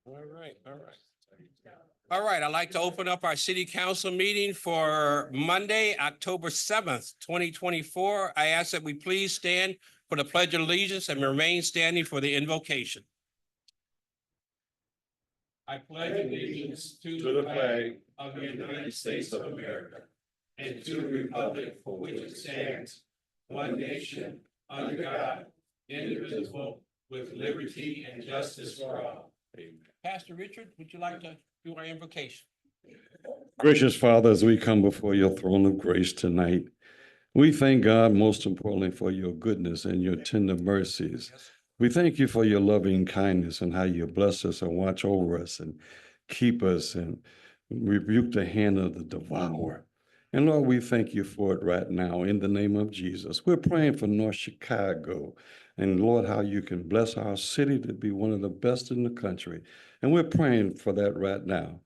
All right, all right. All right, I'd like to open up our city council meeting for Monday, October 7th, 2024. I ask that we please stand for the pledge of allegiance and remain standing for the invocation. I pledge allegiance to the flag of the United States of America and to the republic for which it stands, one nation, under God, indivisible, with liberty and justice for all. Amen. Pastor Richard, would you like to do our invocation? Gracious Father, as we come before your throne of grace tonight, we thank God most importantly for your goodness and your tender mercies. We thank you for your loving kindness and how you bless us and watch over us and keep us and rebuke the hand of the devourer. And Lord, we thank you for it right now in the name of Jesus. We're praying for North Chicago. And Lord, how you can bless our city to be one of the best in the country. And we're praying for that right now.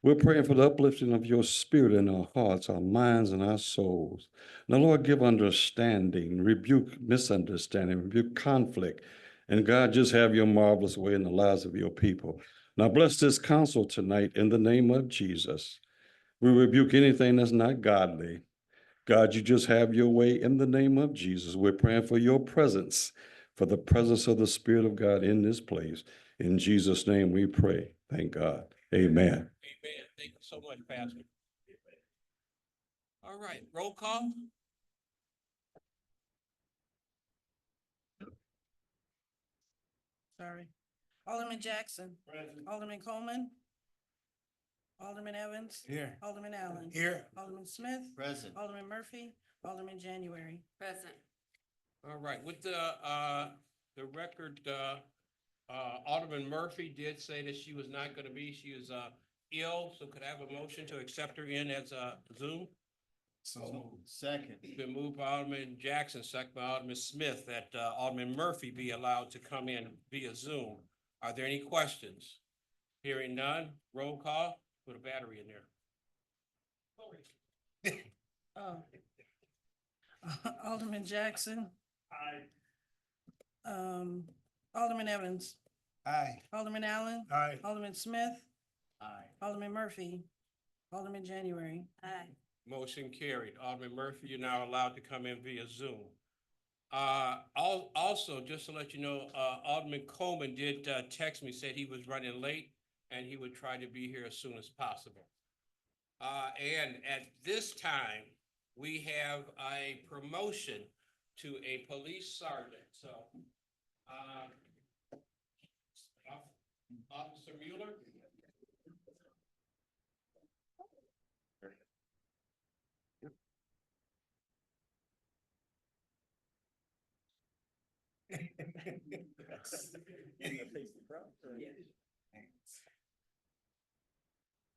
We're praying for the uplifting of your spirit in our hearts, our minds, and our souls. Now, Lord, give understanding, rebuke misunderstanding, rebuke conflict. And God, just have your marvelous way in the lives of your people. Now, bless this council tonight in the name of Jesus. We rebuke anything that's not godly. God, you just have your way in the name of Jesus. We're praying for your presence, for the presence of the Spirit of God in this place. In Jesus' name we pray. Thank God. Amen. Amen. Thank you so much, Pastor. All right, roll call. Sorry. Alderman Jackson. Present. Alderman Coleman. Alderman Evans. Here. Alderman Allen. Here. Alderman Smith. Present. Alderman Murphy. Alderman January. Present. All right, with the record, Alderman Murphy did say that she was not going to be, she is ill, so could I have a motion to accept her in as a Zoom? So second. It's been moved by Alderman Jackson, second by Alderman Smith, that Alderman Murphy be allowed to come in via Zoom. Are there any questions? Hearing none, roll call, put a battery in there. Oh. Alderman Jackson. Aye. Alderman Evans. Aye. Alderman Allen. Aye. Alderman Smith. Aye. Alderman Alderman Murphy. Alderman January. Aye. Motion carried. Alderman Murphy, you're now allowed to come in via Zoom. Also, just to let you know, Alderman Coleman did text me, said he was running late and he would try to be here as soon as possible. And at this time, we have a promotion to a police sergeant, so. Officer Mueller?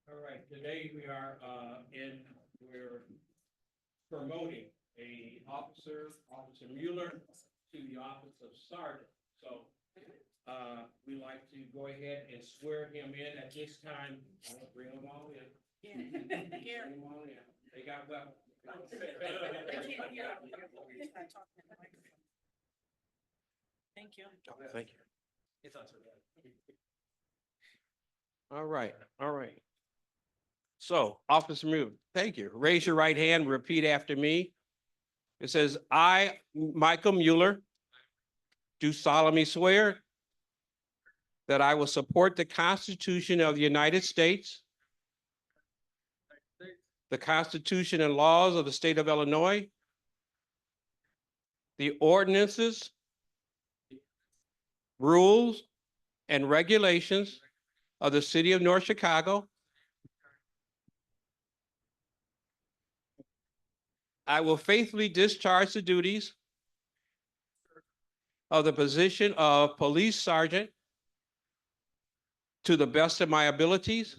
All right, today we're promoting Officer Mueller to the office of sergeant. So, we like to go ahead and swear him in at this time. Bring them all in. Here. Bring them all in. They got weapons. Thank you. Thank you. All right, all right. So, Officer Mueller, thank you. Raise your right hand, repeat after me. It says, I, Michael Mueller, do solemnly swear that I will support the Constitution of the United States, the Constitution and laws of the state of Illinois, the ordinances, rules, and regulations of the city of North Chicago. I will faithfully discharge the duties of the position of police sergeant to the best of my abilities.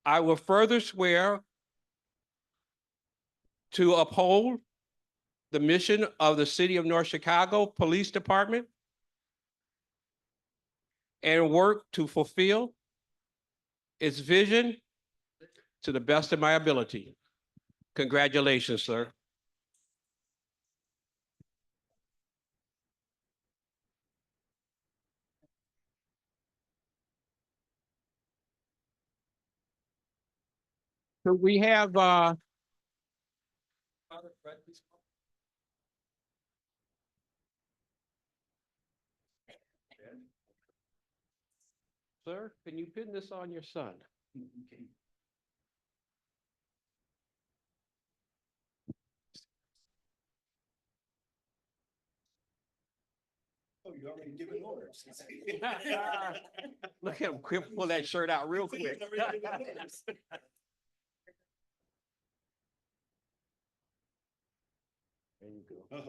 I will further swear to uphold the mission of the City of North Chicago Police Department and work to fulfill its vision to the best of my ability. Congratulations, sir. So we have, sir, can you pin this on your son? Oh, you already given orders. Look at him, quick, pull that shirt out real quick. There you go.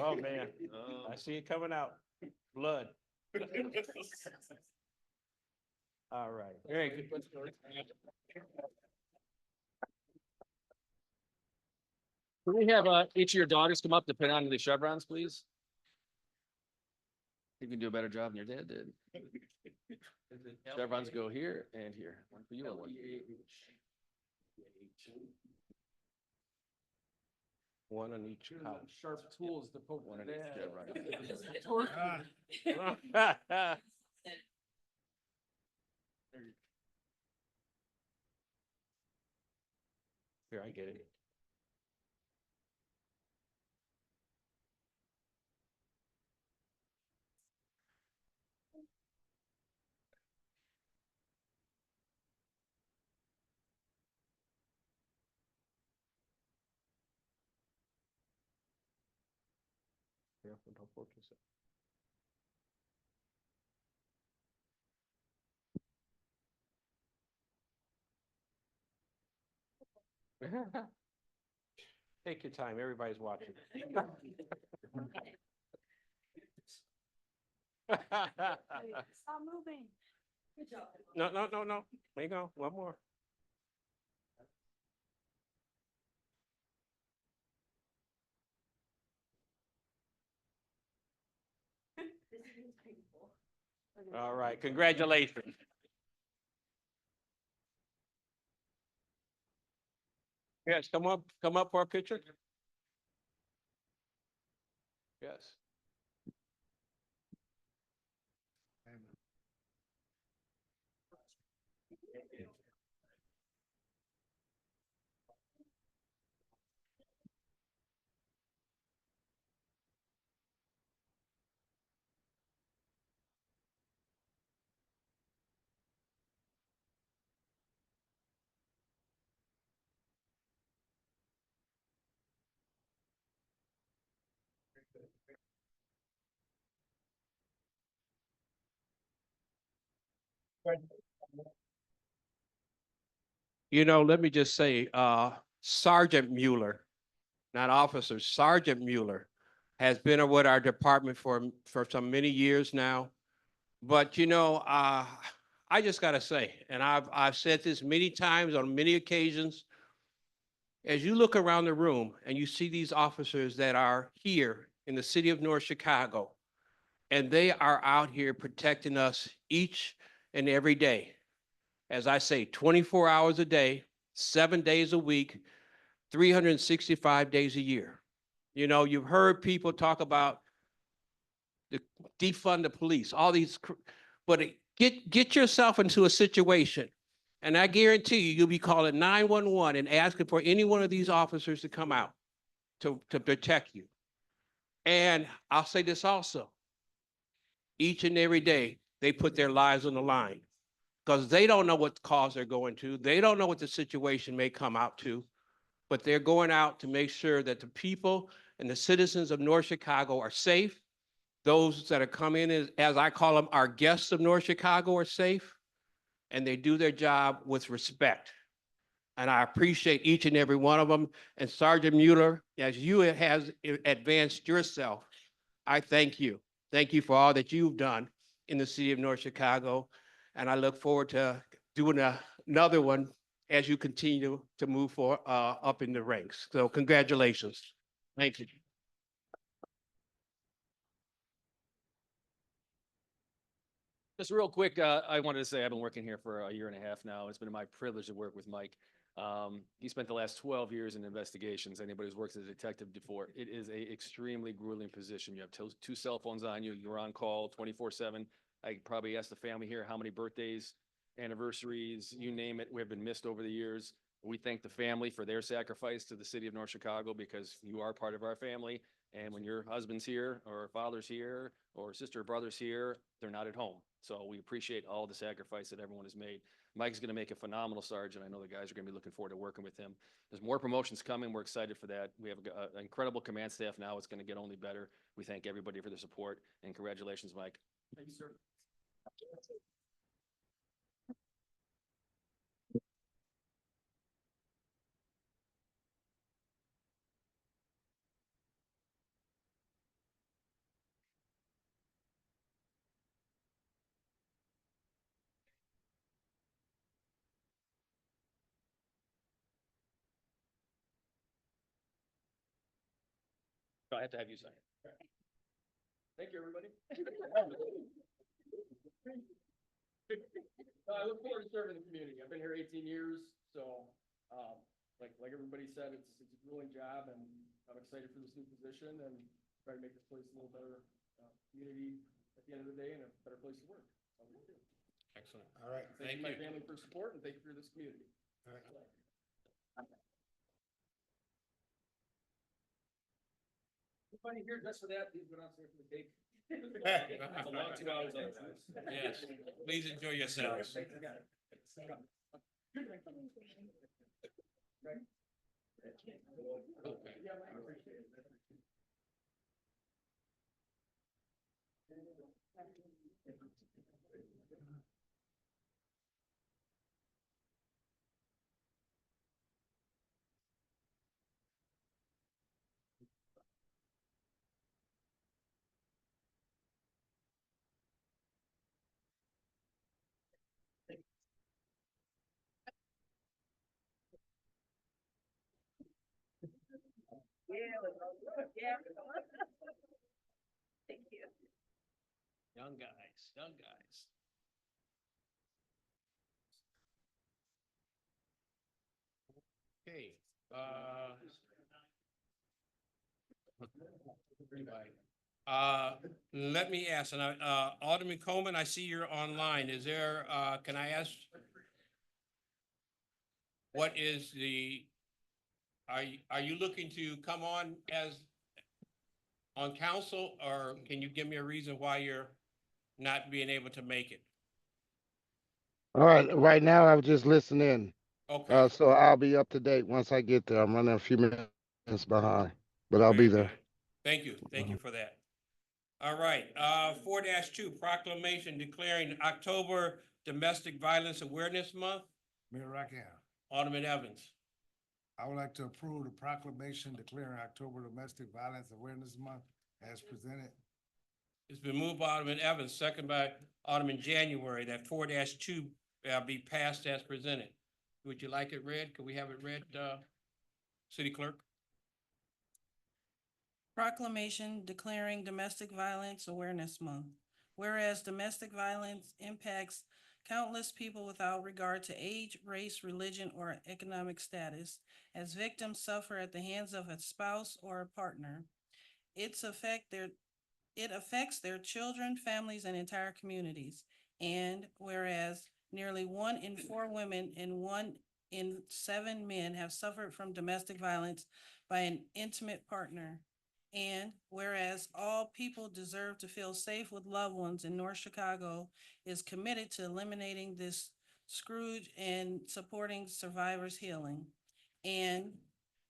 Oh, man, I see it coming out, blood. All right, very good. Can we have each of your daughters come up to pin onto the chevrons, please? You can do a better job than your dad did. Chevrons go here and here. One for you and one for you. One on each couch. Sharp tools to poke one on each chevron. Here, I get it. Careful, don't poke yourself. Take your time, everybody's watching. Stop moving. Good job. No, no, no, no, there you go, one more. All right, congratulations. Yes, come up for a picture. Yes. You know, let me just say, Sergeant Mueller, not officer, Sergeant Mueller has been with our department for some many years now. But you know, I just gotta say, and I've said this many times on many occasions, as you look around the room and you see these officers that are here in the city of North Chicago, and they are out here protecting us each and every day. As I say, 24 hours a day, 7 days a week, 365 days a year. You know, you've heard people talk about the defund the police, all these, but get yourself into a situation, and I guarantee you, you'll be calling 911 and asking for any one of these officers to come out to protect you. And I'll say this also, each and every day, they put their lives on the line because they don't know what cause they're going to. They don't know what the situation may come out to, but they're going out to make sure that the people and the citizens of North Chicago are safe. Those that are coming in, as I call them, our guests of North Chicago are safe, and they do their job with respect. And I appreciate each and every one of them. And Sergeant Mueller, as you has advanced yourself, I thank you. Thank you for all that you've done in the city of North Chicago. And I look forward to doing another one as you continue to move up in the ranks. So congratulations. Thank you. Just real quick, I wanted to say I've been working here for a year and a half now. It's been my privilege to work with Mike. He spent the last 12 years in investigations. Anybody who's worked as a detective before, it is a extremely grueling position. You have two cell phones on you. You're on call 24/7. I could probably ask the family here how many birthdays, anniversaries, you name it, we have been missed over the years. We thank the family for their sacrifice to the city of North Chicago because you are part of our family. And when your husband's here or father's here or sister or brother's here, they're not at home. So we appreciate all the sacrifice that everyone has made. Mike's going to make a phenomenal sergeant. I know the guys are going to be looking forward to working with him. There's more promotions coming. We're excited for that. We have an incredible command staff now. It's going to get only better. We thank everybody for their support and congratulations, Mike. Thank you, sir. I have to have you sign it. Thank you, everybody. I look forward to serving the community. I've been here 18 years, so, like everybody said, it's a grueling job, and I'm excited for this new position and try to make this place a little better, community at the end of the day and a better place to work. So, Excellent. All right. thank you, my family, for support, and thank you for this community. All right. Anybody here just for that, please go downstairs for the cake. It's a long 2 hours otherwise. Yes, please enjoy yourselves. Thank you. Young guys, young guys. Okay, let me ask, and Alderman Coleman, I see you're online. Is there, can I ask? What is are you looking to come on on council, or can you give me a reason why you're not being able to make it? All right now I was just listening. Okay. So I'll be up to date once I get there. I'm running a few minutes behind, but I'll be Very there. good. Thank you for that. All right, 4-2 proclamation declaring October Domestic Violence Awareness Month. Mayor Rockham, Alderman Evans. I would like to approve the proclamation declaring October Domestic Violence Awareness Month as presented. It's been moved by Alderman Evans, second by Alderman January, that 4-2 be passed as presented. Would you like it read? Could we have it read, City Clerk? Proclamation declaring Domestic Violence Awareness Month. Whereas domestic violence impacts countless people without regard to age, race, religion, or economic status, as victims suffer at the hands of a spouse or a partner. It affects their children, families, and entire communities. And whereas nearly 1 in 4 women and 1 in 7 men have suffered from domestic violence by an intimate partner. And whereas all people deserve to feel safe with loved ones in North Chicago is committed to eliminating this scourge and supporting survivors' healing. And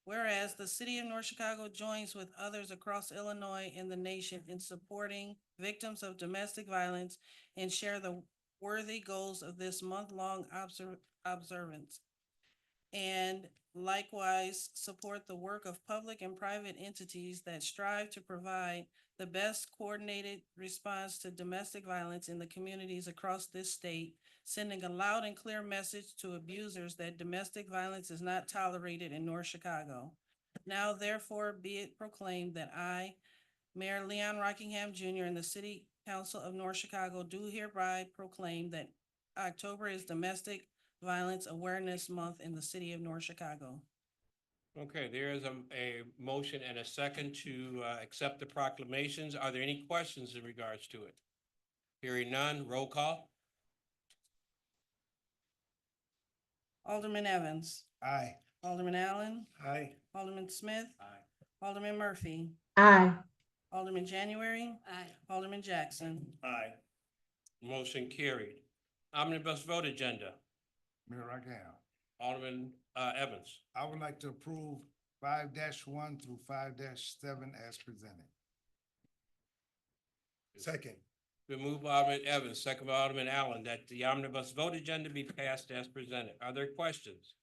whereas the city of North Chicago joins with others across Illinois and the nation in supporting victims of domestic violence and share the worthy goals of this month-long observance. And likewise support the work of public and private entities that strive to provide the best coordinated response to domestic violence in the communities across this state, sending a loud and clear message to abusers that domestic violence is not tolerated in North Chicago. Now therefore be it proclaimed that I, Mayor Leon Rockingham Jr. and the City Council of North Chicago do hereby proclaim that October is Domestic Violence Awareness Month in the city of North Chicago. Okay, there is a motion and a second to accept the proclamations. Are there any questions in regards to it? Hearing none, roll call. Alderman Evans, Aye. Alderman Allen, Aye. Alderman Smith, Aye. Alderman Murphy, Aye. Alderman January, Aye. Alderman Jackson. Aye. Motion carried. Omnibus vote agenda. Mayor Raquel, Alderman, Evans. I would like to approve 5-1 through 5-7 as presented. Second. Been moved by Alderman Evans, second by Alderman Allen, that the omnibus vote agenda be passed as presented. Are there questions?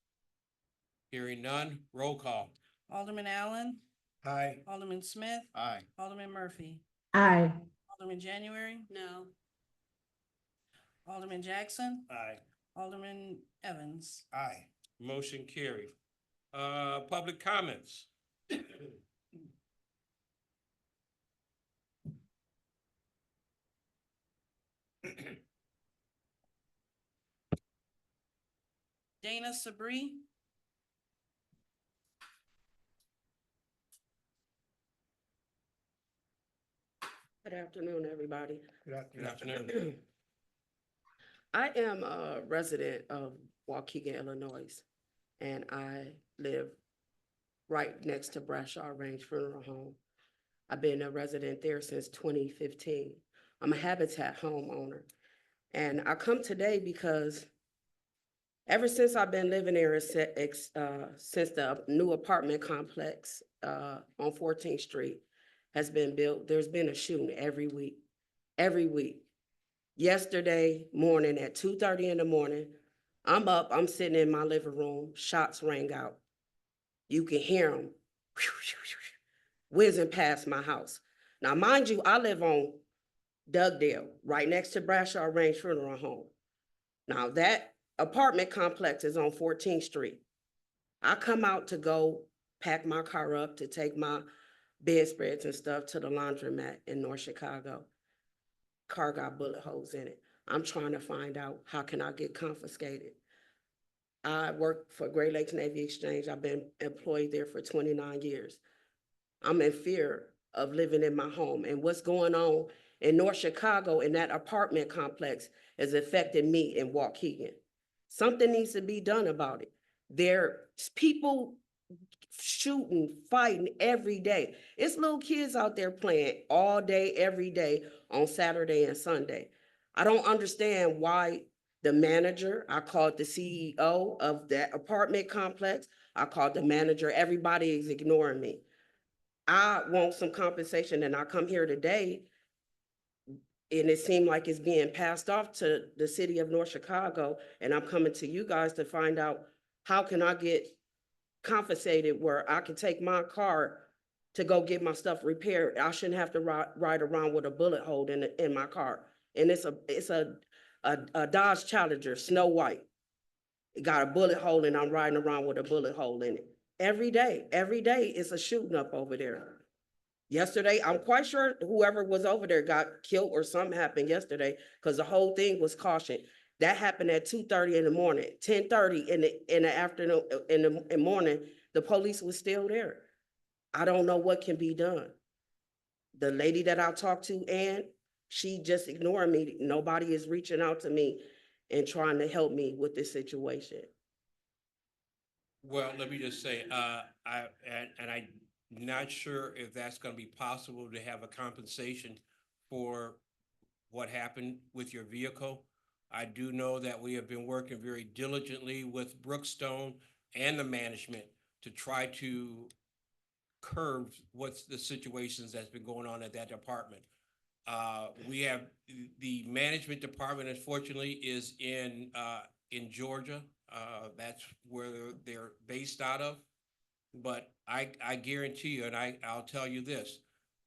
Hearing none, roll call. Alderman Allen, Aye. Alderman Smith, Aye. Alderman Murphy, Aye. Alderman January, No. Alderman Jackson, Aye. Alderman Evans. Aye. Motion carried. Public comments. Dana Sabri. Good afternoon, everybody. Good afternoon. I am a resident of Waukegan, Illinois, and I live right next to Bradshaw Range Funeral Home. I've been a resident there since 2015. I'm a Habitat homeowner. And I come today because ever since I've been living there, since the new apartment complex on 14th Street has been built, there's been a shooting every week. Every week. Yesterday morning at 2:30 in the morning, I'm up, I'm sitting in my living room, shots rang out. You can hear them whizzing past my house. Now, mind you, I live on Dugdale, right next to Bradshaw Range Funeral Home. Now, that apartment complex is on 14th Street. I come out to go pack my car up to take my bedspreads and stuff to the laundromat in North Chicago. Car got bullet holes in it. I'm trying to find out how can I get confiscated. I work for Great Lakes Navy Exchange. I've been employed there for 29 years. I'm in fear of living in my home, and what's going on in North Chicago in that apartment complex is affecting me in Waukegan. Something needs to be done about it. There's people shooting, fighting every day. It's little kids out there playing all day, every day on Saturday and Sunday. I don't understand why the manager, I called the CEO of that apartment complex, I called the manager, everybody is ignoring me. I want some compensation, and I come here today and it seemed like it's being passed off to the city of North Chicago, and I'm coming to you guys to find out how can I get compensated where I can take my car to go get my stuff repaired. I shouldn't have to ride around with a bullet hole in my car. And it's a Dodge Challenger, Snow White. It got a bullet hole and I'm riding around with a bullet hole in it. Every day it's a shooting up over there. Yesterday, I'm quite sure whoever was over there got killed or something happened yesterday because the whole thing was cautioned. That happened at 2:30 in the morning, 10:30 in the afternoon, in the morning, the police was still there. I don't know what can be done. The lady that I talked to, Ann, she just ignored me. Nobody is reaching out to me and trying to help me with this situation. Well, let me just say, I'm not sure if that's gonna be possible to have a compensation for what happened with your vehicle. I do know that we have been working very diligently with Brookstone and the management to try to curb what's the situations that's been going on at that department. We have, the management department unfortunately is in Georgia. That's where they're based out of. But I guarantee you, and I'll tell you this,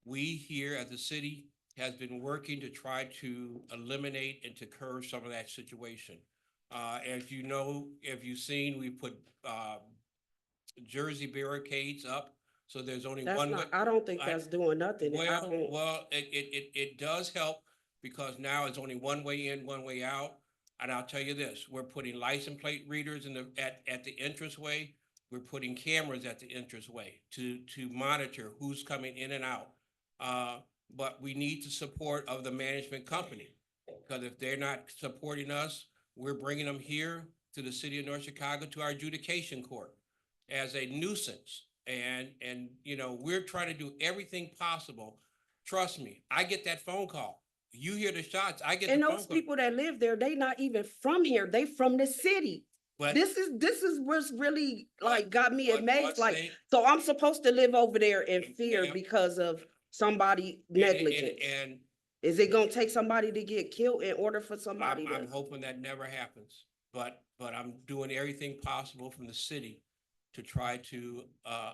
we here at the city has been working to try to eliminate and to curb some of that situation. As you know, if you've seen, we put Jersey barricades up, so there's only That's one way. not, I don't think that's doing nothing. I Well, don't, well, it does help because now it's only one way in, one way out. And I'll tell you this, we're putting license plate readers at the entranceway. We're putting cameras at the entranceway to monitor who's coming in and out. But we need the support of the management company, because if they're not supporting us, we're bringing them here. to the city of North Chicago, to our adjudication court as a nuisance. And, you know, we're trying to do everything possible. Trust me, I get that phone call. You hear the shots, I get And the phone those call. people that live there, they not even from here, they from the city. But- This is what's really like got me but amazed, what's like, they- so I'm supposed to live over there in fear Ma'am. because of somebody negligence. And Is it gonna take somebody to get killed in order for somebody I'm to? hoping that never happens, but I'm doing everything possible from the city to try to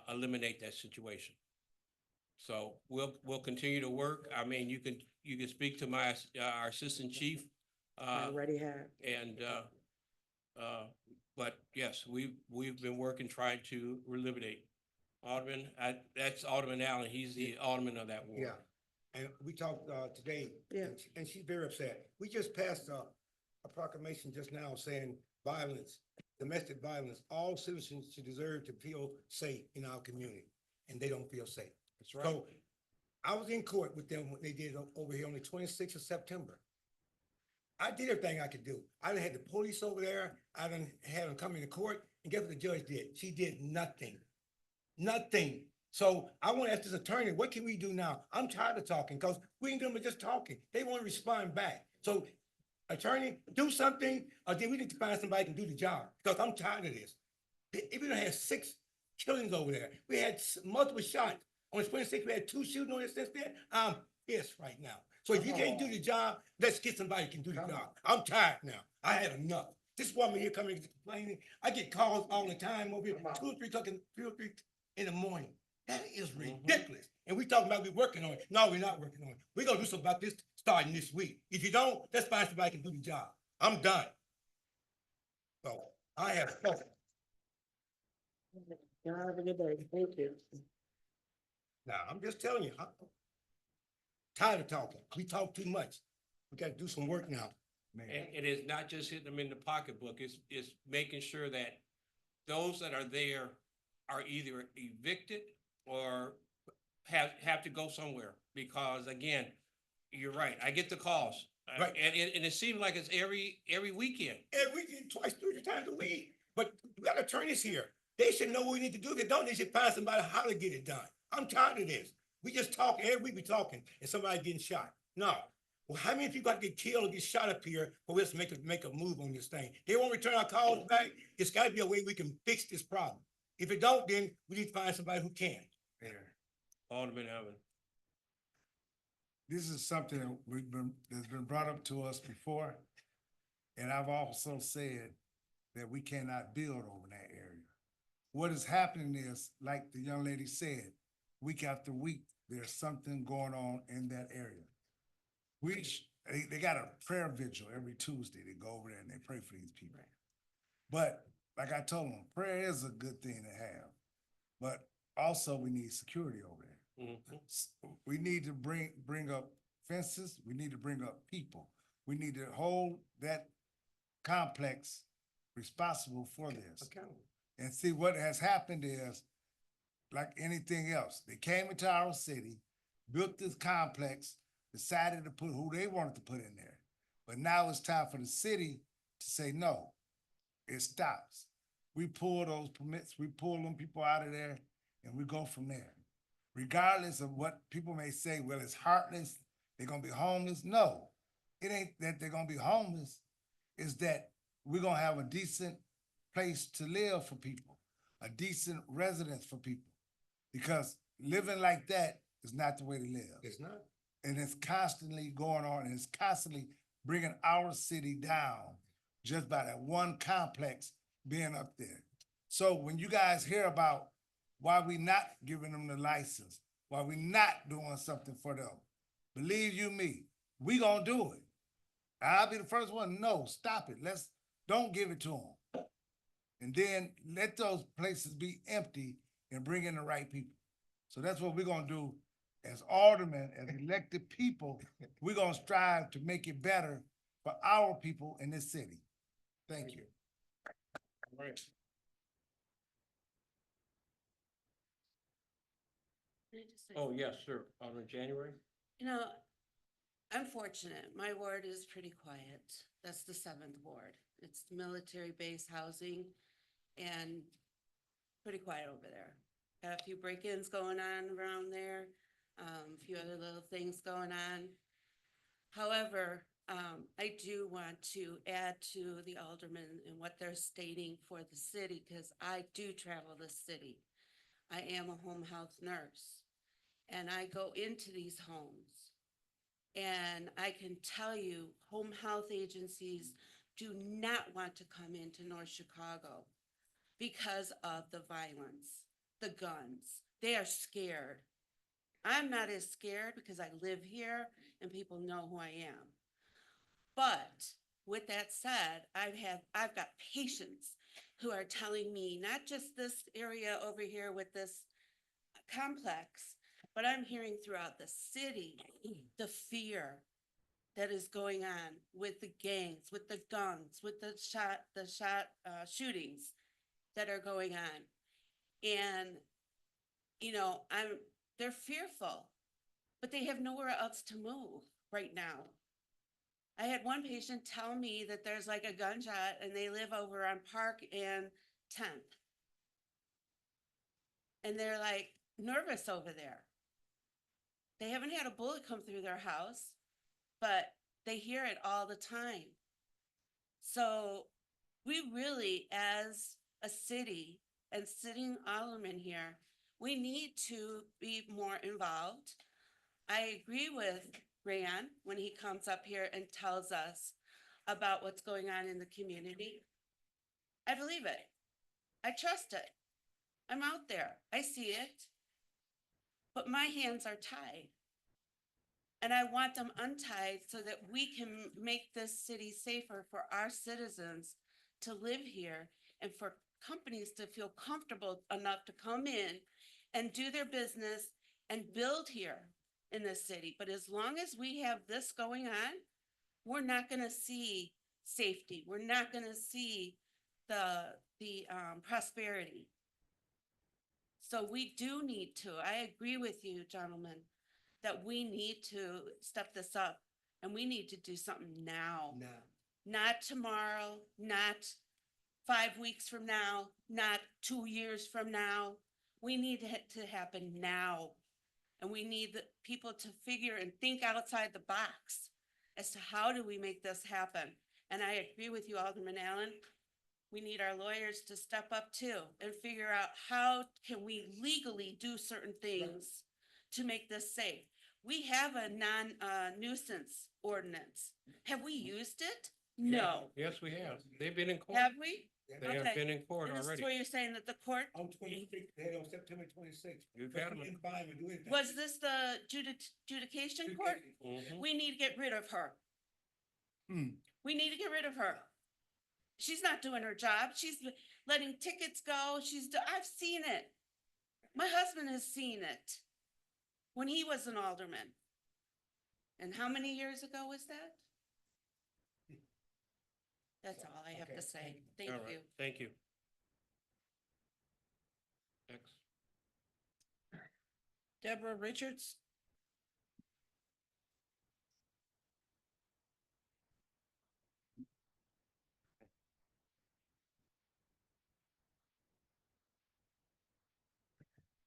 eliminate that situation. So we'll continue to work. I mean, you can speak to my, our assistant chief. I already have. And, but yes, we've been working, trying to eliminate. Alderman, that's Alderman Allen. He's the alderman of that ward. Yeah, and we talked, today. Yeah. And she's very upset. We just passed a proclamation just now saying violence, domestic violence, all citizens should deserve to feel safe in our community, and they don't feel safe. That's right. So I was in court with them when they did it over here on the 26th of September. I did everything I could do. I done had the police over there. I done had them come into court, and guess what the judge did? She did nothing. Nothing. So I want to ask this attorney, what can we do now? I'm tired of talking because we ain't doing but just talking. They want to respond back. So attorney, do something, or then we need to find somebody who can do the job because I'm tired of this. If we done had 6 killings over there, we had multiple shots. On the 26th, we had 2 shooting on it since then. I'm pissed right now. So if you can't do the job, let's get somebody who can do the job. I'm tired now. I had enough. This woman here coming complaining. I get calls all the time over here, 2 or 3 o'clock in the morning. That is ridiculous. And we talking about we working on it. No, we're not working on it. We're gonna do something about this starting this week. If you don't, let's find somebody who can do the job. I'm done. So I have spoken. Y'all have a good day. Thank you. Now, I'm just telling you, I'm tired of talking. We talk too much. We gotta do some work now. And it is not just hitting them in the pocketbook, it's making sure that those that are there are either evicted or have to go somewhere. Because again, you're right, I get the calls. Right. And it seems like it's every weekend. Every weekend, twice, 3 times a week. But we got attorneys here. They should know what we need to do. If they don't, they should find somebody how to get it done. I'm tired of this. We just talk, every week we talking, and somebody getting shot. No. Well, how many people got to get killed or get shot up here for us to make a move on this thing? They won't return our calls back. It's gotta be a way we can fix this problem. If it don't, then we need to find somebody who can. Alderman Allen. This is something that's been brought up to us before. And I've also said that we cannot build over that area. What is happening is, like the young lady said, week after week, there's something going on in that area. They got a prayer vigil every Tuesday. They go over there and they pray for these people. But like I told them, prayer is a good thing to have. But also we need security over there. We need to bring up fences. We need to bring up people. We need to hold that complex responsible for this. And see, what has happened is, like anything else, they came into our city, built this complex, decided to put who they wanted to put in there. But now it's time for the city to say, no, it stops. We pull those permits, we pull them people out of there, and we go from there. Regardless of what people may say, well, it's heartless, they're gonna be homeless. No, it ain't that they're gonna be homeless. It's that we're gonna have a decent place to live for people, a decent residence for people. Because living like that is not the way to live. It's not. And it's constantly going on, and it's constantly bringing our city down just by that one complex being up there. So when you guys hear about why we not giving them the license, why we not doing something for them, believe you me, we gonna do it. I'll be the first one, no, stop it. Don't give it to them. And then let those places be empty and bring in the right people. So that's what we're gonna do as aldermen, as elected people. We're gonna strive to make it better for our people in this city. Thank you. Right. Can I just say Oh, yes, sir. On January? You know, I'm fortunate. My ward is pretty quiet. That's the 7th ward. It's military base housing and pretty quiet over there. Got a few break-ins going on around there, a few other little things going on. However, I do want to add to the aldermen and what they're stating for the city, because I do travel the city. I am a home health nurse, and I go into these homes. And I can tell you, home health agencies do not want to come into North Chicago because of the violence, the guns. They are scared. I'm not as scared because I live here and people know who I am. But with that said, I've got patients who are telling me, not just this area over here with this complex, but I'm hearing throughout the city, the fear that is going on with the gangs, with the guns, with the shootings that are going on. And, you know, they're fearful, but they have nowhere else to move right now. I had one patient tell me that there's like a gunshot and they live over on Park and 10th. And they're like nervous over there. They haven't had a bullet come through their house, but they hear it all the time. So we really, as a city and sitting aldermen here, we need to be more involved. I agree with Rayan when he comes up here and tells us about what's going on in the community. I believe it. I trust it. I'm out there. I see it. But my hands are tied. And I want them untied so that we can make this city safer for our citizens to live here and for companies to feel comfortable enough to come in and do their business and build here in this city. But as long as we have this going on, we're not going to see safety. We're not going to see the prosperity. So we do need to, I agree with you, gentlemen, that we need to step this up and we need to do something now. No. Not tomorrow, not 5 weeks from now, not 2 years from now. We need it to happen now. And we need the people to figure and think outside the box as to how do we make this happen. And I agree with you, Alderman Allen. We need our lawyers to step up too and figure out how can we legally do certain things to make this safe. We have a nuisance ordinance. Have we used it? No. Yes, we have. They've been in court. Have we? They have Okay. been in court And this is already. where you're saying that the court, On 26th, they had on September 26th. You've got 'em. We didn't find or do anything. was this the adjudication court? Mhm. We need to get rid of her. Hmm. We need to get rid of her. She's not doing her job. She's letting tickets go. I've seen it. My husband has seen it when he was an alderman. And how many years ago was that? That's all I have Okay, to say. thank Thank All right. you. Thank you. Next. Deborah Richards.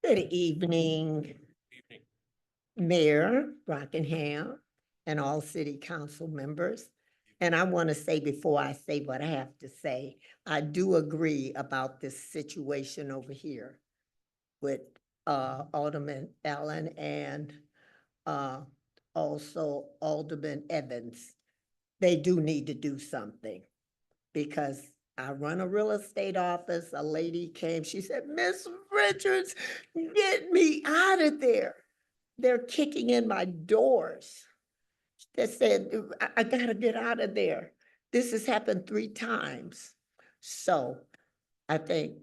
Good evening, Evening. Mayor Rockingham and all city council members. And I want to say before I say what I have to say, I do agree about this situation over here with Alderman Allen and also Alderman Evans. They do need to do something because I run a real estate office. A lady came, she said, Miss Richards, get me out of there. They're kicking in my doors. They said, I gotta get out of there. This has happened 3 times. So I think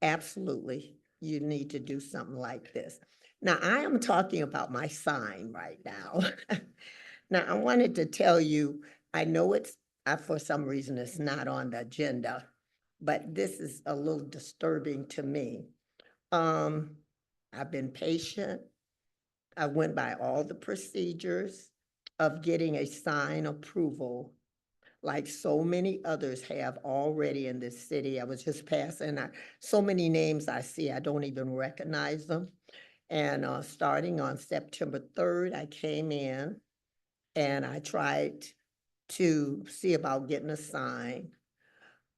absolutely you need to do something like this. Now, I am talking about my sign right now. Now, I wanted to tell you, I know it's, for some reason, it's not on the agenda, but this is a little disturbing to me. I've been patient. I went by all the procedures. of getting a sign approval like so many others have already in this city. I was just passing, so many names I see, I don't even recognize them. And starting on September 3rd, I came in and I tried to see about getting a sign.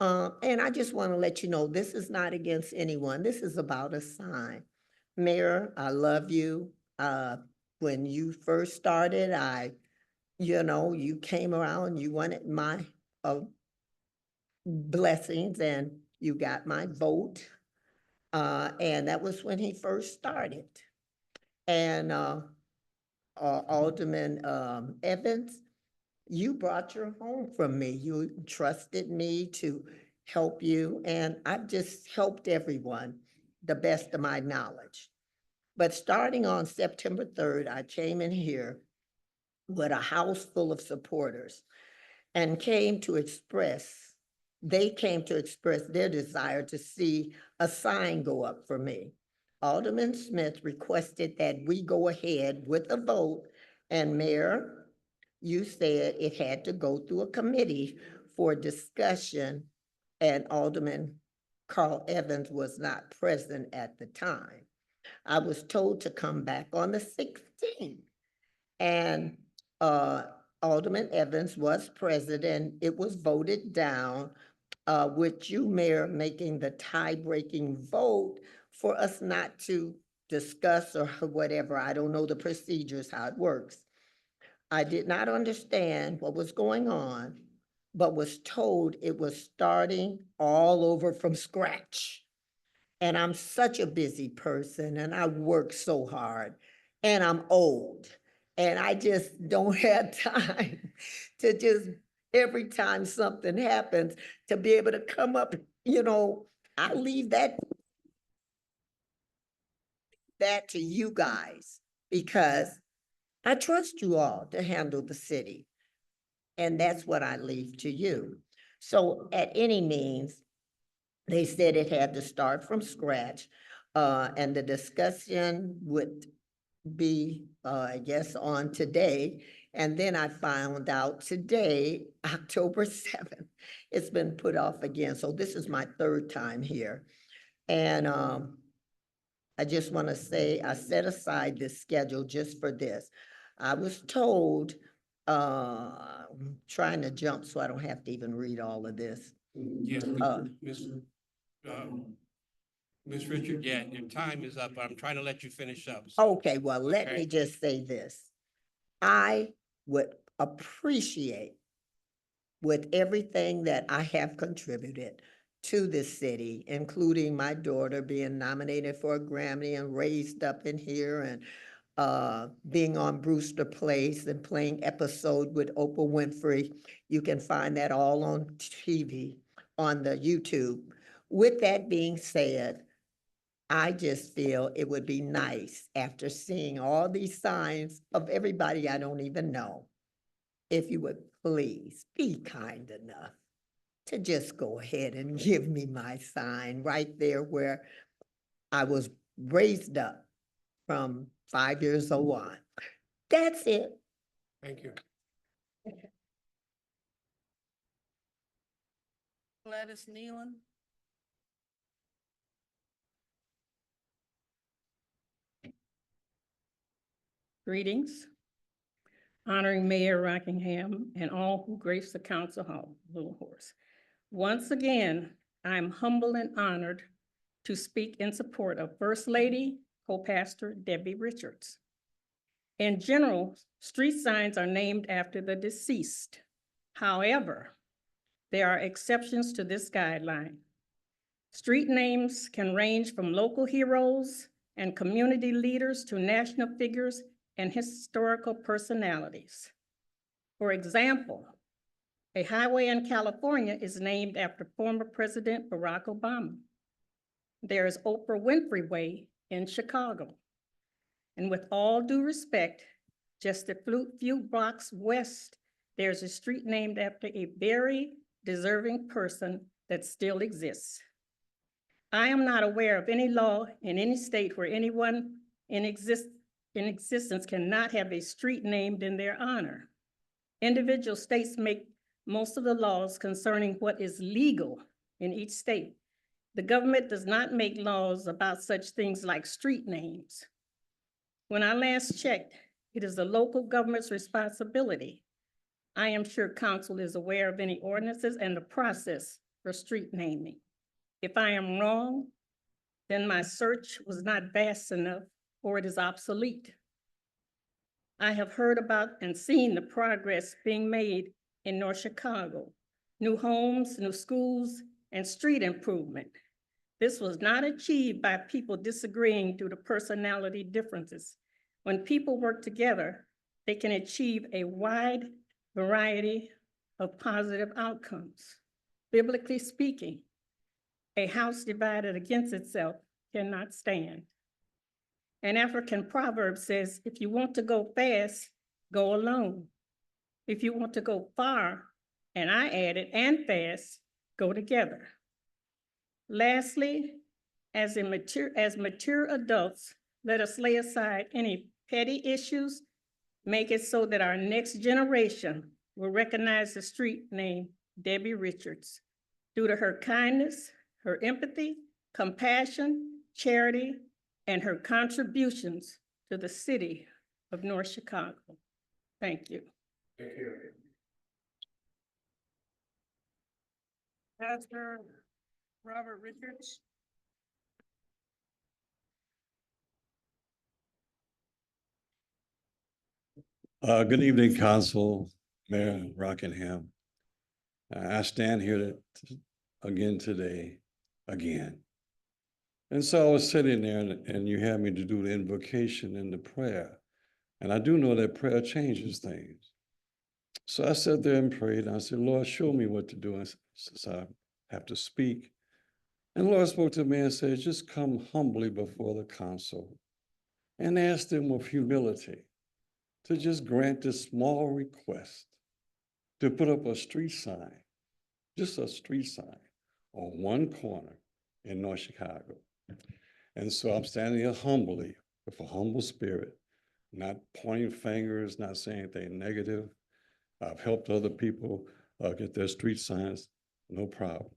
And I just want to let you know, this is not against anyone. This is about a sign. Mayor, I love you. When you first started, you came around, you wanted my blessings and you got my vote. And that was when he first started. And Alderman Evans, you brought your home from me. You trusted me to help you, and I've just helped everyone the best of my knowledge. But starting on September 3rd, I came in here with a house full of supporters and they came to express their desire to see a sign go up for me. Alderman Smith requested that we go ahead with a vote, and Mayor, you said it had to go through a committee for discussion, and Alderman Carl Evans was not present at the time. I was told to come back on the 16th, and Alderman Evans was president. It was voted down, with you, Mayor, making the tie-breaking vote for us not to discuss or whatever. I don't know the procedures, how it works. I did not understand what was going on, but was told it was starting all over from scratch. And I'm such a busy person and I work so hard and I'm old and I just don't have time to just, every time something happens, to be able to come up, I leave that to you guys because I trust you all to handle the city. And that's what I leave to you. So at any means, they said it had to start from scratch. And the discussion would be, I guess, on today. And then I found out today, October 7th, it's been put off again. So this is my third time here. And I just want to say, I set aside this schedule just for this. I was told, trying to jump so I don't have to even read all of this. Yes, Ms. Richard, yeah, your time is up, but I'm trying to let you finish up. Okay, well, let Okay. me just say this. I would appreciate with everything that I have contributed to this city, including my daughter being nominated for a Grammy and raised up in here and being on Brewster Place and playing episode with Oprah Winfrey. You can find that all on TV, on the YouTube. With that being said, I just feel it would be nice after seeing all these signs of everybody I don't even know, if you would please be kind enough to just go ahead and give me my sign right there where I was raised up from 5 years old on. That's it. Thank you. Gladys Nealon. Greetings, honoring Mayor Rockingham and all who grace the council hall, Little Horse. Once again, I'm humbled and honored to speak in support of First Lady, Co-Pastor Debbie Richards. In general, street signs are named after the deceased. However, there are exceptions to this guideline. Street names can range from local heroes and community leaders to national figures and historical personalities. For example, a highway in California is named after former President Barack Obama. There is Oprah Winfrey Way in Chicago. And with all due respect, just a few blocks west, there's a street named after a very deserving person that still exists. I am not aware of any law in any state where anyone in existence cannot have a street named in their honor. Individual states make most of the laws concerning what is legal in each state. The government does not make laws about such things like street names. When I last checked, it is the local government's responsibility. I am sure council is aware of any ordinances and the process for street naming. If I am wrong, then my search was not vast enough or it is obsolete. I have heard about and seen the progress being made in North Chicago. New homes, new schools, and street improvement. This was not achieved by people disagreeing due to personality differences. When people work together, they can achieve a wide variety of positive outcomes. Biblically speaking, a house divided against itself cannot stand. An African proverb says, if you want to go fast, go alone. If you want to go far, and I added, and fast, go together. Lastly, as mature adults, let us lay aside any petty issues, make it so that our next generation will recognize the street name Debbie Richards due to her kindness, her empathy, compassion, charity, and her contributions to the city of North Chicago. Thank you. Pastor Robert Richards. Good evening, Council, Mayor Rockingham. I stand here again today, again. And so I was sitting there and you had me to do the invocation and the prayer. And I do know that prayer changes things. So I sat there and prayed. And I said, Lord, show me what to do since I have to speak. And the Lord spoke to me and said, just come humbly before the council and ask them with humility to just grant this small request to put up a street sign, just a street sign on one corner in North Chicago. And so I'm standing here humbly with a humble spirit, not pointing fingers, not saying anything negative. I've helped other people get their street signs, no problem.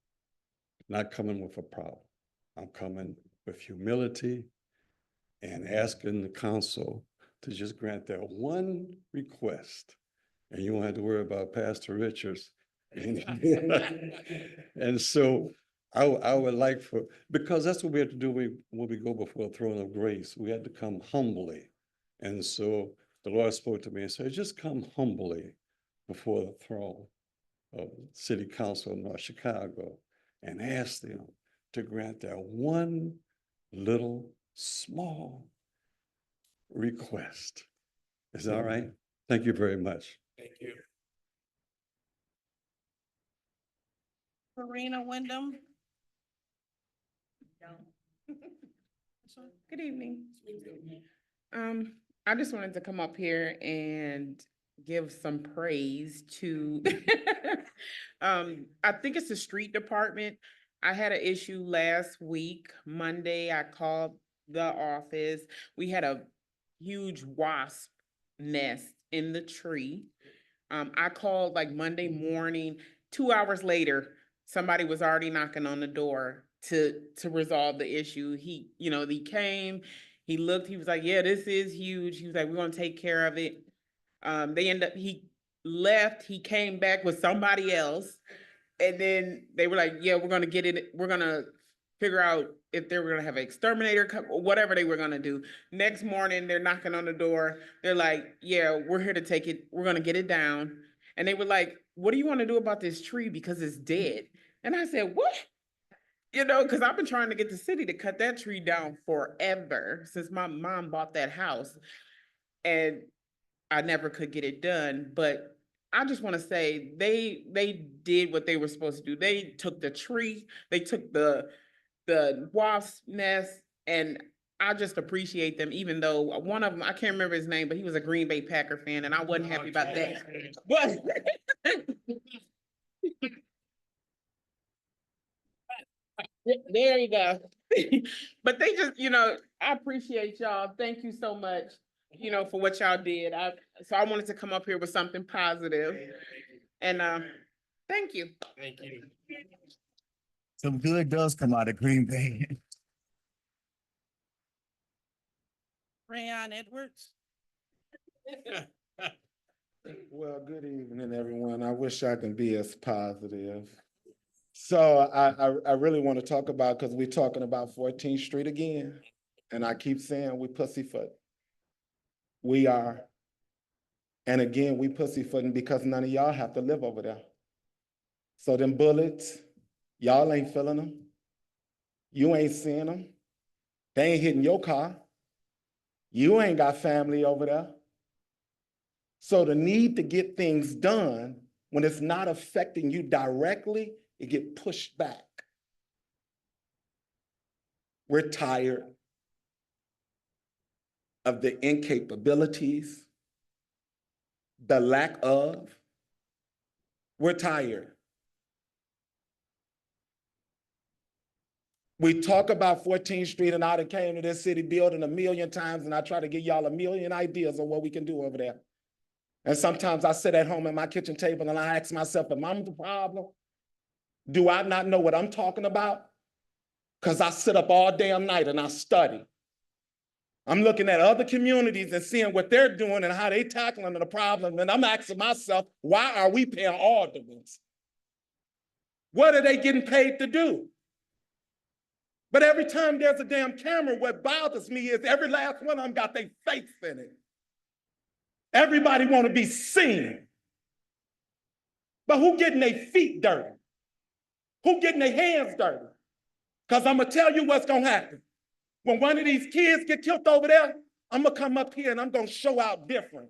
Not coming with a problem. I'm coming with humility and asking the council to just grant that one request. And you won't have to worry about Pastor Richards. And so I would like because that's what we have to do when we go before the throne of grace. We have to come humbly. And so the Lord spoke to me and said, just come humbly before the throne of City Council of North Chicago and ask them to grant that one little small request. Is that all right? Thank you very much. Thank you. Karina Wyndham. Good evening. I just wanted to come up here and give some praise to, I think it's the street department. I had an issue last week, Monday, I called the office. We had a huge wasp nest in the tree. I called like Monday morning, 2 hours later, somebody was already knocking on the door to resolve the issue. He came, he looked, he was like, yeah, this is huge. He was like, we're gonna take care of it. He left, he came back with somebody else. And then they were like, yeah, we're gonna get it. We're gonna figure out if they were gonna have an exterminator come, or whatever they were gonna do. Next morning, they're knocking on the door. They're like, yeah, we're here to take it. We're gonna get it down. And they were like, what do you want to do about this tree? Because it's dead. And I said, what? Because I've been trying to get the city to cut that tree down forever since my mom bought that house. And I never could get it done. But I just want to say they did what they were supposed to do. They took the tree, they took the wasp nest, and I just appreciate them, even though one of them, I can't remember his name, but he was a Green Bay Packer fan, and I wasn't happy about that. But there you go. But they just, I appreciate y'all. Thank you so much. you know, for what y'all did. So I wanted to come up here with something positive. And, thank you. Thank you. Some good does come out of Green Bay. Rayon Edwards. Well, good evening, everyone. I wish I can be as positive. So I really want to talk about, because we're talking about 14th Street again, and I keep saying we pussyfoot. We are. And again, we pussyfooting because none of y'all have to live over there. So them bullets, y'all ain't feeling them. You ain't seeing them. They ain't hitting your car. You ain't got family over there. So the need to get things done when it's not affecting you directly, it get pushed back. We're tired of the incapabilities, the lack of. We're tired. We talk about 14th Street, and I done came to this city building a million times, and I try to give y'all a million ideas of what we can do over there. And sometimes I sit at home at my kitchen table and I ask myself, am I the problem? Do I not know what I'm talking about? Because I sit up all damn night and I study. I'm looking at other communities and seeing what they're doing and how they tackling the problem. And I'm asking myself, why are we paying aldermans? What are they getting paid to do? But every time there's a damn camera, what bothers me is every last one of them got their face in it. Everybody want to be seen. But who getting their feet dirty? Who getting their hands dirty? Because I'm going to tell you what's going to happen. When one of these kids get killed over there, I'm going to come up here and I'm going to show out different.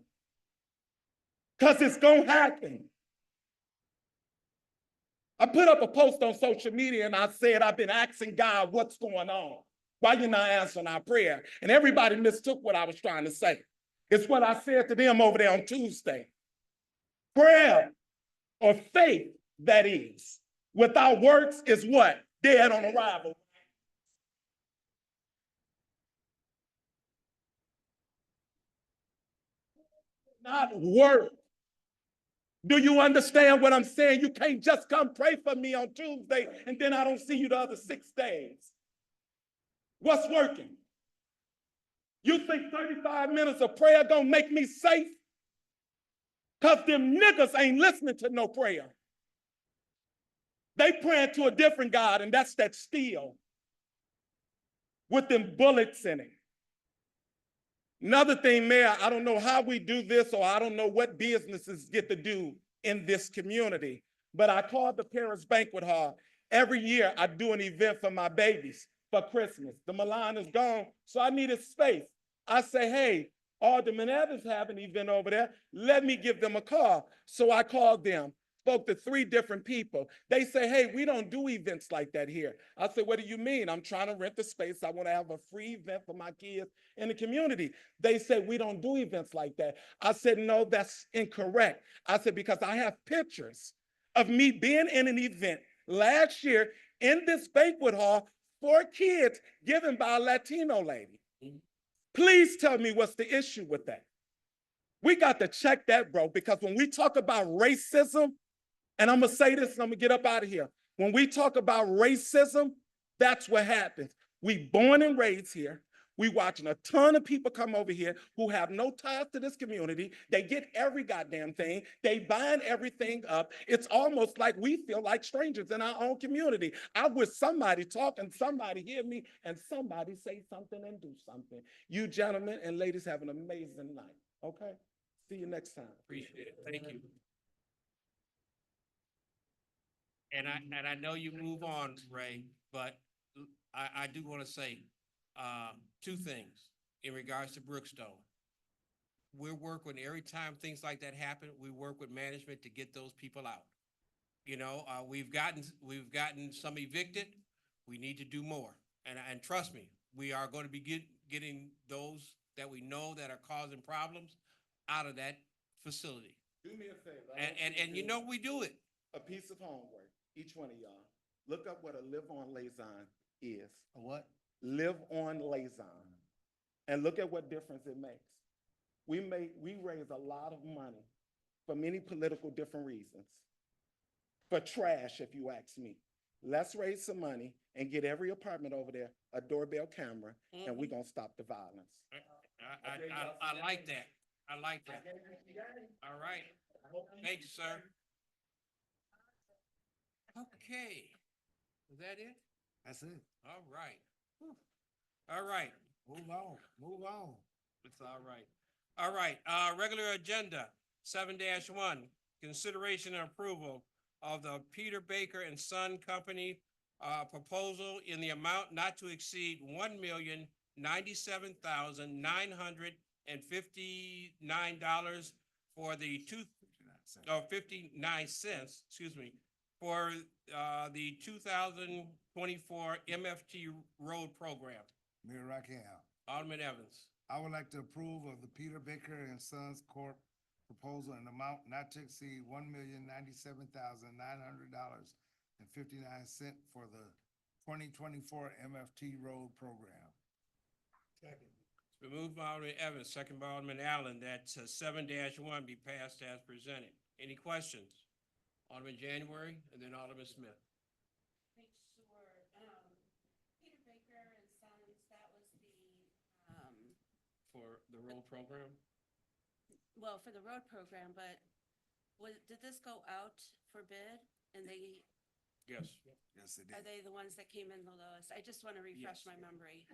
Because it's going to happen. I put up a post on social media and I said, I've been asking God what's going on. Why you not answering our prayer? And everybody mistook what I was trying to say. It's what I said to them over there on Tuesday. Prayer or faith, that is, without works is what? Dead on arrival. Not work. Do you understand what I'm saying? You can't just come pray for me on Tuesday and then I don't see you the other 6 days. What's working? You think 35 minutes of prayer gonna make me safe? Because them niggas ain't listening to no prayer. They praying to a different God, and that's that steel with them bullets in it. Another thing, Mayor, I don't know how we do this, or I don't know what businesses get to do in this community, but I called the Parents Banquet Hall. Every year I do an event for my babies for Christmas. The Milan is gone, so I needed space. I say, hey, Alderman Evans have an event over there. Let me give them a call. So I called them, spoke to 3 different people. They say, hey, we don't do events like that here. I said, what do you mean? I'm trying to rent the space. I want to have a free event for my kids in the community. They said, we don't do events like that. I said, no, that's incorrect. I said, because I have pictures of me being in an event last year in this banquet hall for kids given by a Latino lady. Please tell me what's the issue with that. We got to check that, bro, because when we talk about racism, and I'm going to say this and I'm going to get up out of here. When we talk about racism, that's what happens. We born and raised here. We watching a ton of people come over here who have no ties to this community. They get every goddamn thing. They buying everything up. It's almost like we feel like strangers in our own community. I wish somebody talk and somebody hear me and somebody say something and do something. You gentlemen and ladies have an amazing night, okay? See you next time. Appreciate it. Thank you. And I know you move on, Ray, but I do want to say 2 things in regards to Brookstone. We work with every time things like that happen, we work with management to get those people out. You know, we've gotten some evicted. We need to do more. And trust me, we are going to be getting those that we know that are causing problems out of that facility. Do me a favor. And you know we do it. A piece of homework, each one of y'all. Look up what a live-on liaison is. A what? Live-on liaison. And look at what difference it makes. we raise a lot of money for many political different reasons. For trash, if you ask me. Let's raise some money and get every apartment over there a doorbell camera, and we're gonna stop the violence. I like that. I like that. All right. Thank you, sir. Okay. Is that it? That's it. All right. All right. Move on, move on. It's all right. All right, regular agenda, 7-1, consideration and approval of the Peter Baker and Son Company proposal in the amount not to exceed $1,097,959 for the 59 cents, excuse me, for the 2024 MFT road program. Mayor Rockingham, Alderman Evans. I would like to approve of the Peter Baker and Sons Corp. Proposal in amount not to exceed $1,097,900.59 for the 2024 MFT road program. Second. It's been moved by Alderman Evans, second by Alderman Allen, that 7-1 be passed as presented. Any questions? Alderman January and then Alderman Smith. Make sure, Peter Baker and Sons, that was For the road program? well, for the road program, but did this go out for bid? And they, Yes. Yes, it are is. they the ones that came in the lowest? I just want to refresh Yes. my memory.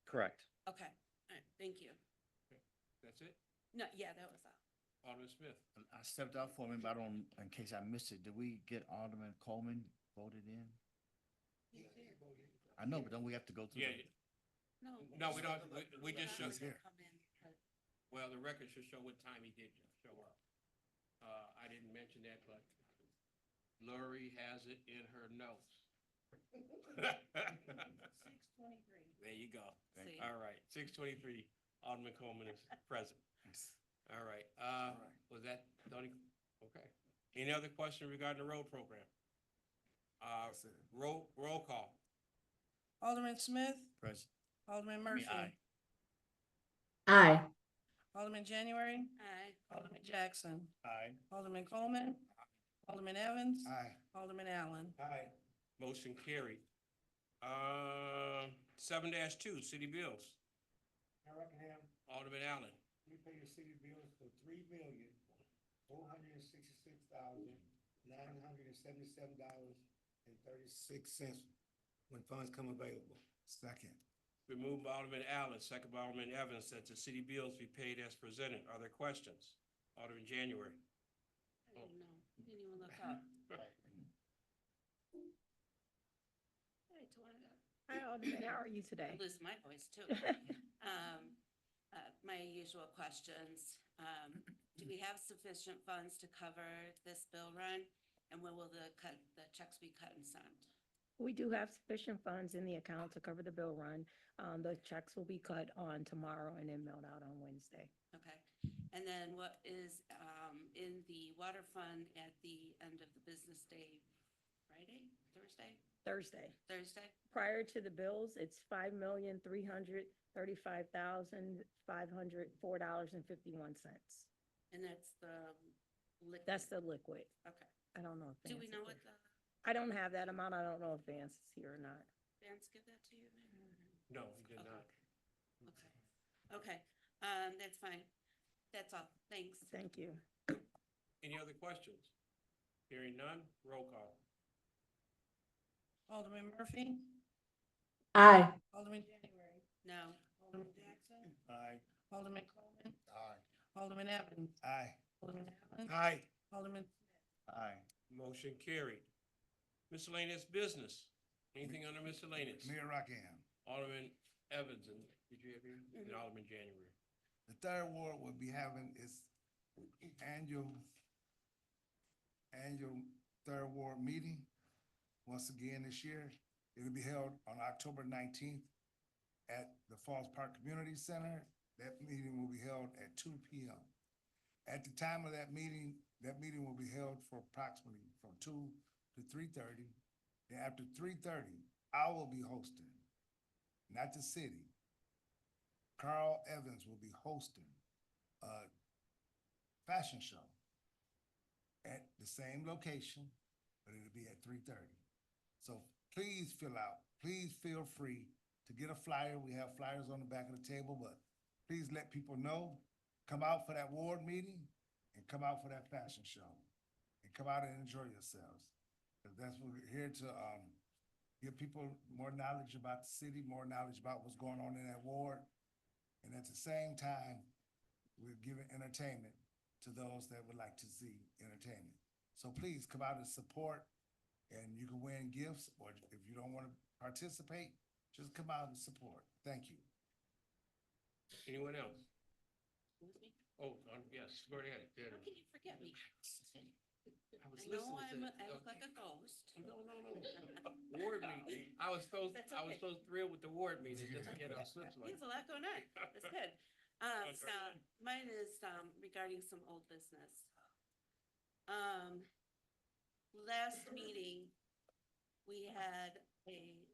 Correct. Okay, all right, thank you. That's it? No, yeah, that was all. Alderman Smith. I stepped out for a minute, but I don't, in case I missed it, did we get Alderman Coleman voted in? I know, but don't we have to go through? Yeah, no, we don't, we just show, He's here. Come in, but- well, the record should show what time he did show up. I didn't mention that, but Lori has it in her notes. 6:23. There you go. See. All right, 6:23, Alderman Coleman is present. All right, was that, Donnie? Okay. Any other question regarding the road program? That's it. Roll call. Alderman Smith, Present. Alderman I mean, Murphy, aye. Aye. Alderman January, Aye. Alderman Jackson, Aye. Alderman Coleman, Alderman Evans, Aye. Alderman Allen. Aye. Motion carried. 7-2, city bills. Mayor Rockingham, Alderman Allen. we pay your city bills for $3,466,977.36 when funds come available. Second. Been moved by Alderman Allen, second by Alderman Evans, that the city bills be paid as presented. Are there questions? Alderman January. I didn't know. Didn't even look up. Hey, Tawana. Hi, Alderman, how are you today? I lose my voice too. My usual questions. Do we have sufficient funds to cover this bill run? And when will the checks be cut and sent? We do have sufficient funds in the account to cover the bill run. The checks will be cut on tomorrow and then mailed out on Wednesday. Okay. And then what is in the water fund at the end of the business day? Friday, Thursday? Thursday? Prior to the bills, it's $5,335,504.51. And that's the liquid? That's the liquid. Okay. I don't know if Do Vance we is know here. what the, I don't have that amount. I don't know if Vance is here or not. Vance give that to you? No, he did Okay. not. Okay, that's fine. That's all. Thanks. Thank you. Any other questions? Hearing none, roll call. Alderman Murphy, Aye. Alderman January, No. Alderman Jackson, Aye. Alderman Coleman, Aye. Alderman Evans, Aye. Alderman Allen, Aye. Alderman Aye. Motion carried. Miscellaneous business. Anything under miscellaneous? Mayor Rockingham, Alderman Evans, and did you have your, and Alderman January? the Third Ward will be having its annual Third Ward meeting. Once again this year, it'll be held on October 19th at the Falls Park Community Center. That meeting will be held at 2 p.m. At the time of that meeting will be held for approximately from 2 to 3:30. Then after 3:30, I will be hosting, not the city. Carl Evans will be hosting fashion show at the same location, but it'll be at 3:30. So please please feel free to get a flyer. We have flyers on the back of the table, but please let people know. Come out for that ward meeting and come out for that fashion show. And come out and enjoy yourselves. 'Cause that's what we're here to, give people more knowledge about the city, more knowledge about what's going on in that ward. And at the same time, we're giving entertainment to those that would like to see entertainment. So please come out and support, and you can win gifts, or if you don't want to participate, just come out and support. Thank you. Anyone else? Excuse me? Oh, yes, go ahead. How can you forget me? I was I know listening to- I look like a ghost. No. Ward meeting. I was so That's okay. thrilled with the ward meeting, just, slips like. There's a lot going on. That's good. So mine is, regarding some old business. Last meeting, we had a,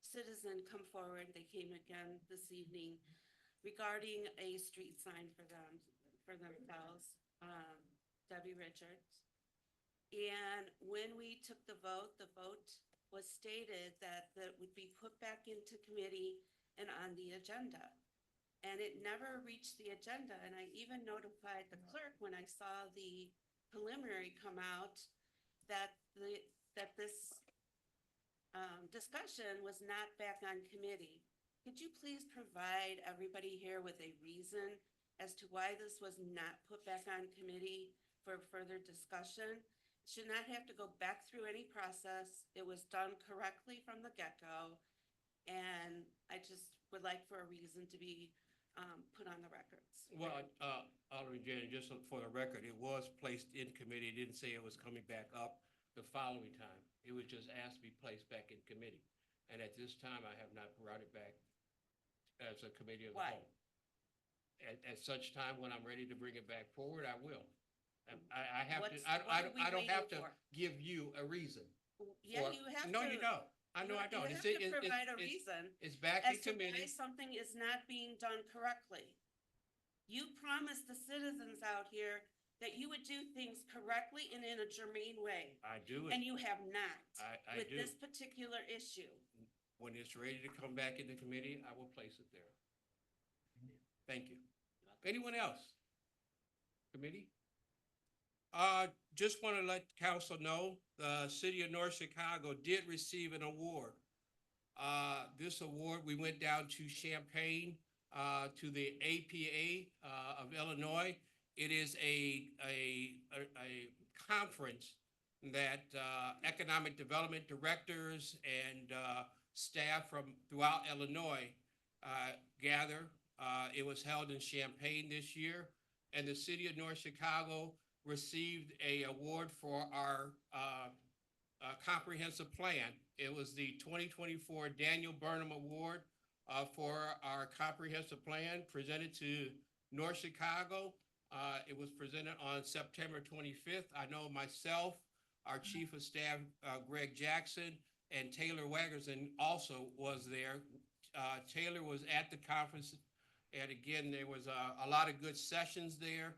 citizen come forward. They came again this evening regarding a street sign for themselves, Debbie Richards. And when we took the vote was stated that would be put back into committee and on the agenda. And it never reached the agenda, and I even notified the clerk when I saw the preliminary come out that this discussion was not back on committee. Could you please provide everybody here with a reason as to why this was not put back on committee for further discussion? Should not have to go back through any process. It was done correctly from the get-go. And I just would like for a reason to be put on the records. Well, Alderman Janet, just for the record, it was placed in committee. It didn't say it was coming back up the following time. It was just asked to be placed back in committee. And at this time, I have not brought it back as a committee of the Why? whole. At such time, when I'm ready to bring it back forward, I will. I have to, What are we I don't have waiting to for? give you a reason. Yeah, for- you have to. No, you don't. I know I don't. You It's- have to it's- provide a it's- reason It's back in as to why committee. something is not being done correctly. You promised the citizens out here that you would do things correctly and in a germane way, I do and it. you have not I with do. this particular issue. When it's ready to come back into committee, I will place it there. Thank you. Anyone else? Committee? Just want to let council know, the city of North Chicago did receive an award. This award, we went down to Champaign, to the APA, of Illinois. It is a conference that, economic development directors and, staff from throughout Illinois, gather. It was held in Champaign this year, and the city of North Chicago received a award for our comprehensive plan. It was the 2024 Daniel Burnham Award for our comprehensive plan presented to North Chicago. It was presented on September 25th. I know myself, our Chief of Staff, Greg Jackson, and Taylor Wagerson also was there. Taylor was at the conference, and again, there was a lot of good sessions there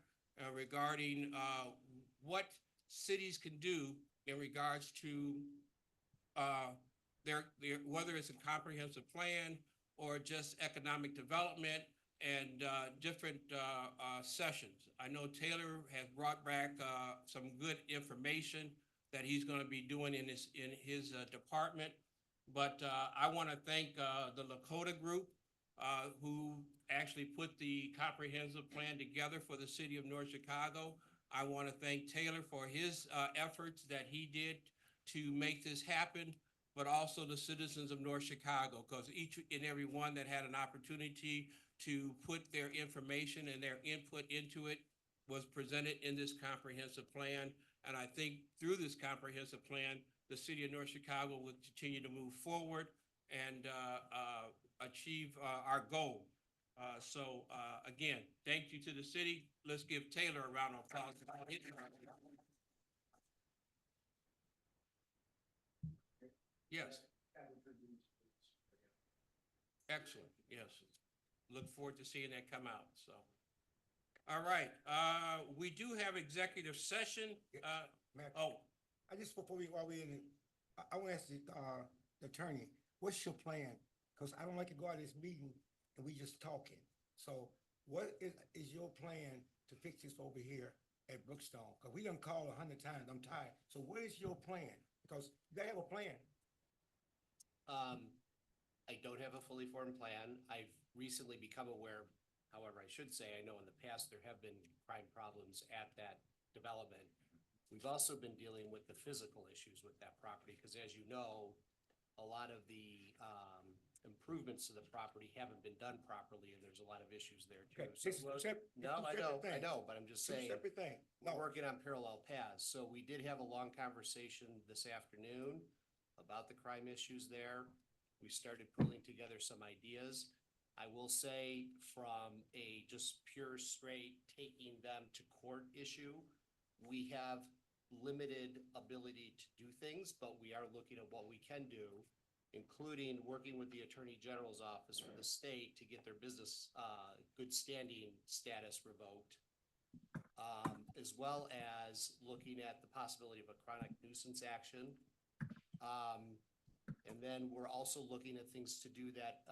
regarding what cities can do in regards to their, whether it's a comprehensive plan or just economic development and different sessions. I know Taylor has brought back some good information that he's going to be doing in his department. But I want to thank the Lakota Group who actually put the comprehensive plan together for the city of North Chicago. I want to thank Taylor for his efforts that he did to make this happen, but also the citizens of North Chicago, because each and every one that had an opportunity to put their information and their input into it was presented in this comprehensive plan. And I think through this comprehensive plan, the city of North Chicago will continue to move forward and achieve our goal. So again, thank you to the city. Let's give Taylor a round of applause. Yes. Excellent, yes. Look forward to seeing that come out, so. All right, we do have executive session, Mayor, oh, I just, while we in, I want to ask the attorney, what's your plan? Because I don't like to go out of this meeting and we just talking. So what is your plan to fix this over here at Brookstone? Because we done called 100 times, I'm tired. So what is your plan? Because you gotta have a plan. I don't have a fully formed plan. I've recently become aware, however, I should say, I know in the past there have been crime problems at that development. We've also been dealing with the physical issues with that property, because as you know, a lot of the, improvements to the property haven't been done properly, and there's a lot of issues there too. Okay, So this is we're- sep- No, two I separate know, I things. know, but I'm just Two saying. separate things. We're No, working on parallel paths. So we did have a long conversation this afternoon about the crime issues there. We started pulling together some ideas. I will say from a just pure straight taking them to court issue, we have limited ability to do things, but we are looking at what we can do, including working with the Attorney General's office for the state to get their business, good standing status revoked. As well as looking at the possibility of a chronic nuisance action. And then we're also looking at things to do that,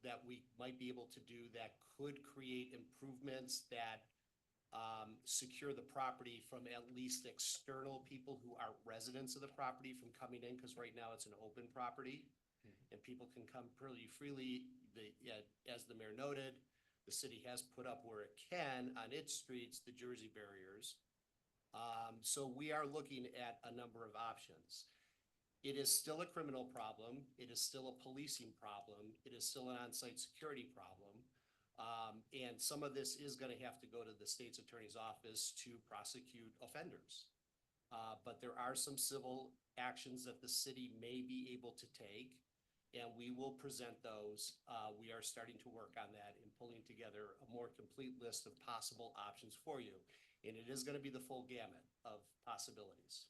that we might be able to do that could create improvements that secure the property from at least external people who are residents of the property from coming in, because right now it's an open property. And people can come pretty freely. As the mayor noted, the city has put up where it can on its streets, the Jersey barriers. So we are looking at a number of options. It is still a criminal problem. It is still a policing problem. It is still an on-site security problem. And some of this is gonna have to go to the state's attorney's office to prosecute offenders. But there are some civil actions that the city may be able to take, and we will present those. We are starting to work on that and pulling together a more complete list of possible options for you. And it is gonna be the full gamut of possibilities.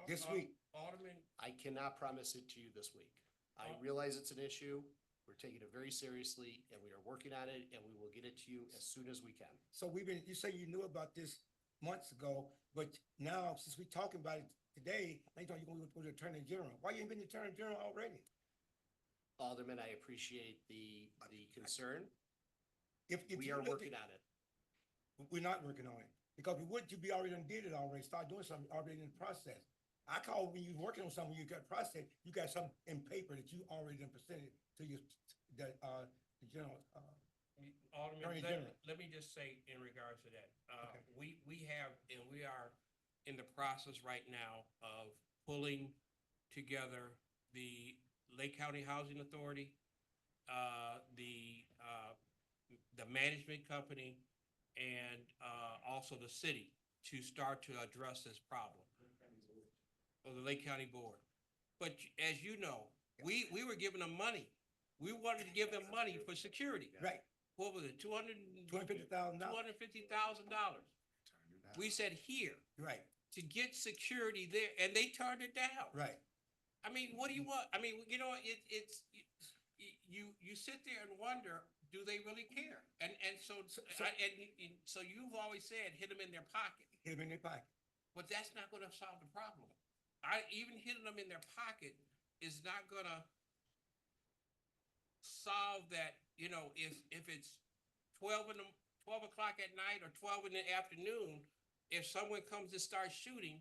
this week. Alderman, I cannot promise it to you this week. I Oh. realize it's an issue. We're taking it very seriously, and we are working on it, and we will get it to you as soon as we can. So you say you knew about this months ago, but now since we're talking about it today, now you're going to go to the Attorney General. Why you ain't been to the Attorney General already? Alderman, I appreciate the concern. If We you are look working at- on it. We're not working on it, because we would, you be already done did it already, start doing something already in the process. I call when you're working on something, you got process, you got something in paper that you already done presented to your, the general, Alderman, Attorney General. let me just say in regards to that, Okay. we have, and we are in the process right now of pulling together the Lake County Housing Authority, the management company, and, also the city to start to address this problem. Or the Lake County Board. But as you know, we were giving them money. We wanted to give them money for security. Right, What was it, $250,000. $250,000. We said here, Right, to get security there, and they turned it down. right. I mean, what do you want? I mean, you know, you sit there and wonder, do they really care? And so, so you've always said, hit them in their pocket, Hit them in their pocket. but that's not gonna solve the problem. Even hitting them in their pocket is not gonna solve that, you know, if it's 12 o'clock at night or 12 in the afternoon, if someone comes to start shooting,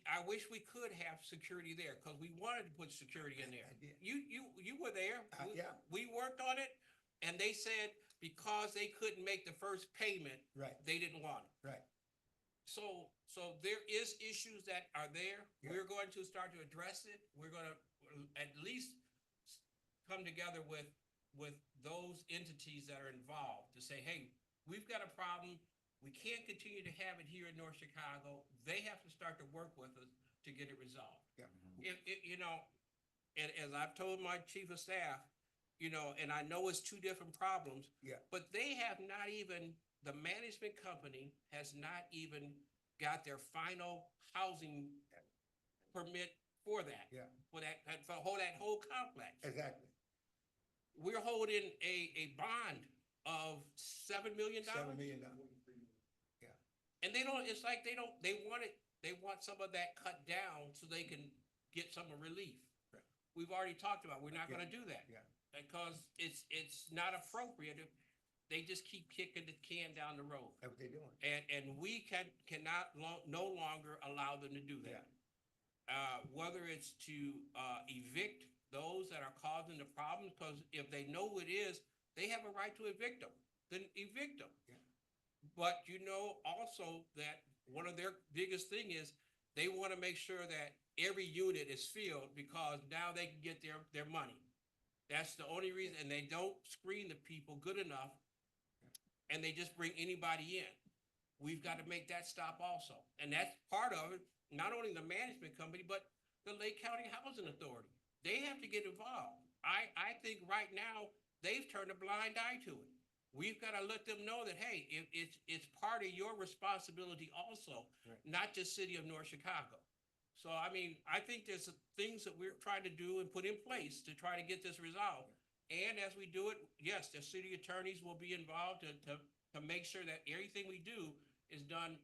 I wish we could have security there, because we wanted to put security in there. I did. You were there. Yeah. We worked on it, and they said because they couldn't make the first payment, Right, they didn't want it. right. So there is issues that are there. Yeah. We're going to start to address it. We're gonna at least come together with those entities that are involved to say, hey, we've got a problem. We can't continue to have it here in North Chicago. They have to start to work with us to get it resolved. Yeah. And as I've told my chief of staff, and I know it's two different problems. Yeah. But they have not even, the management company has not even got their final housing permit for that. Yeah. For that whole complex. Exactly. We're holding a bond of $7 million. $7 million. And they don't, it's like they want some of that cut down so they can get some relief. Right. We've already talked about, we're not gonna do that. Yeah. Because it's not appropriate if they just keep kicking the can down the road. That's what they're doing. And we cannot no longer allow them to do that. Whether it's to evict those that are causing the problems, because if they know who it is, they have a right to evict them, then evict them. Yeah. But you know also that one of their biggest thing is they want to make sure that every unit is filled because now they can get their money. That's the only reason, and they don't screen the people good enough, and they just bring anybody in. We've got to make that stop also, and that's part of it. Not only the management company, but the Lake County Housing Authority. They have to get involved. I think right now they've turned a blind eye to it. We've got to let them know that, hey, it's part of your responsibility also, Right. not just City of North Chicago. So, I mean, I think there's things that we're trying to do and put in place to try to get this resolved. And as we do it, yes, the city attorneys will be involved to make sure that everything we do is done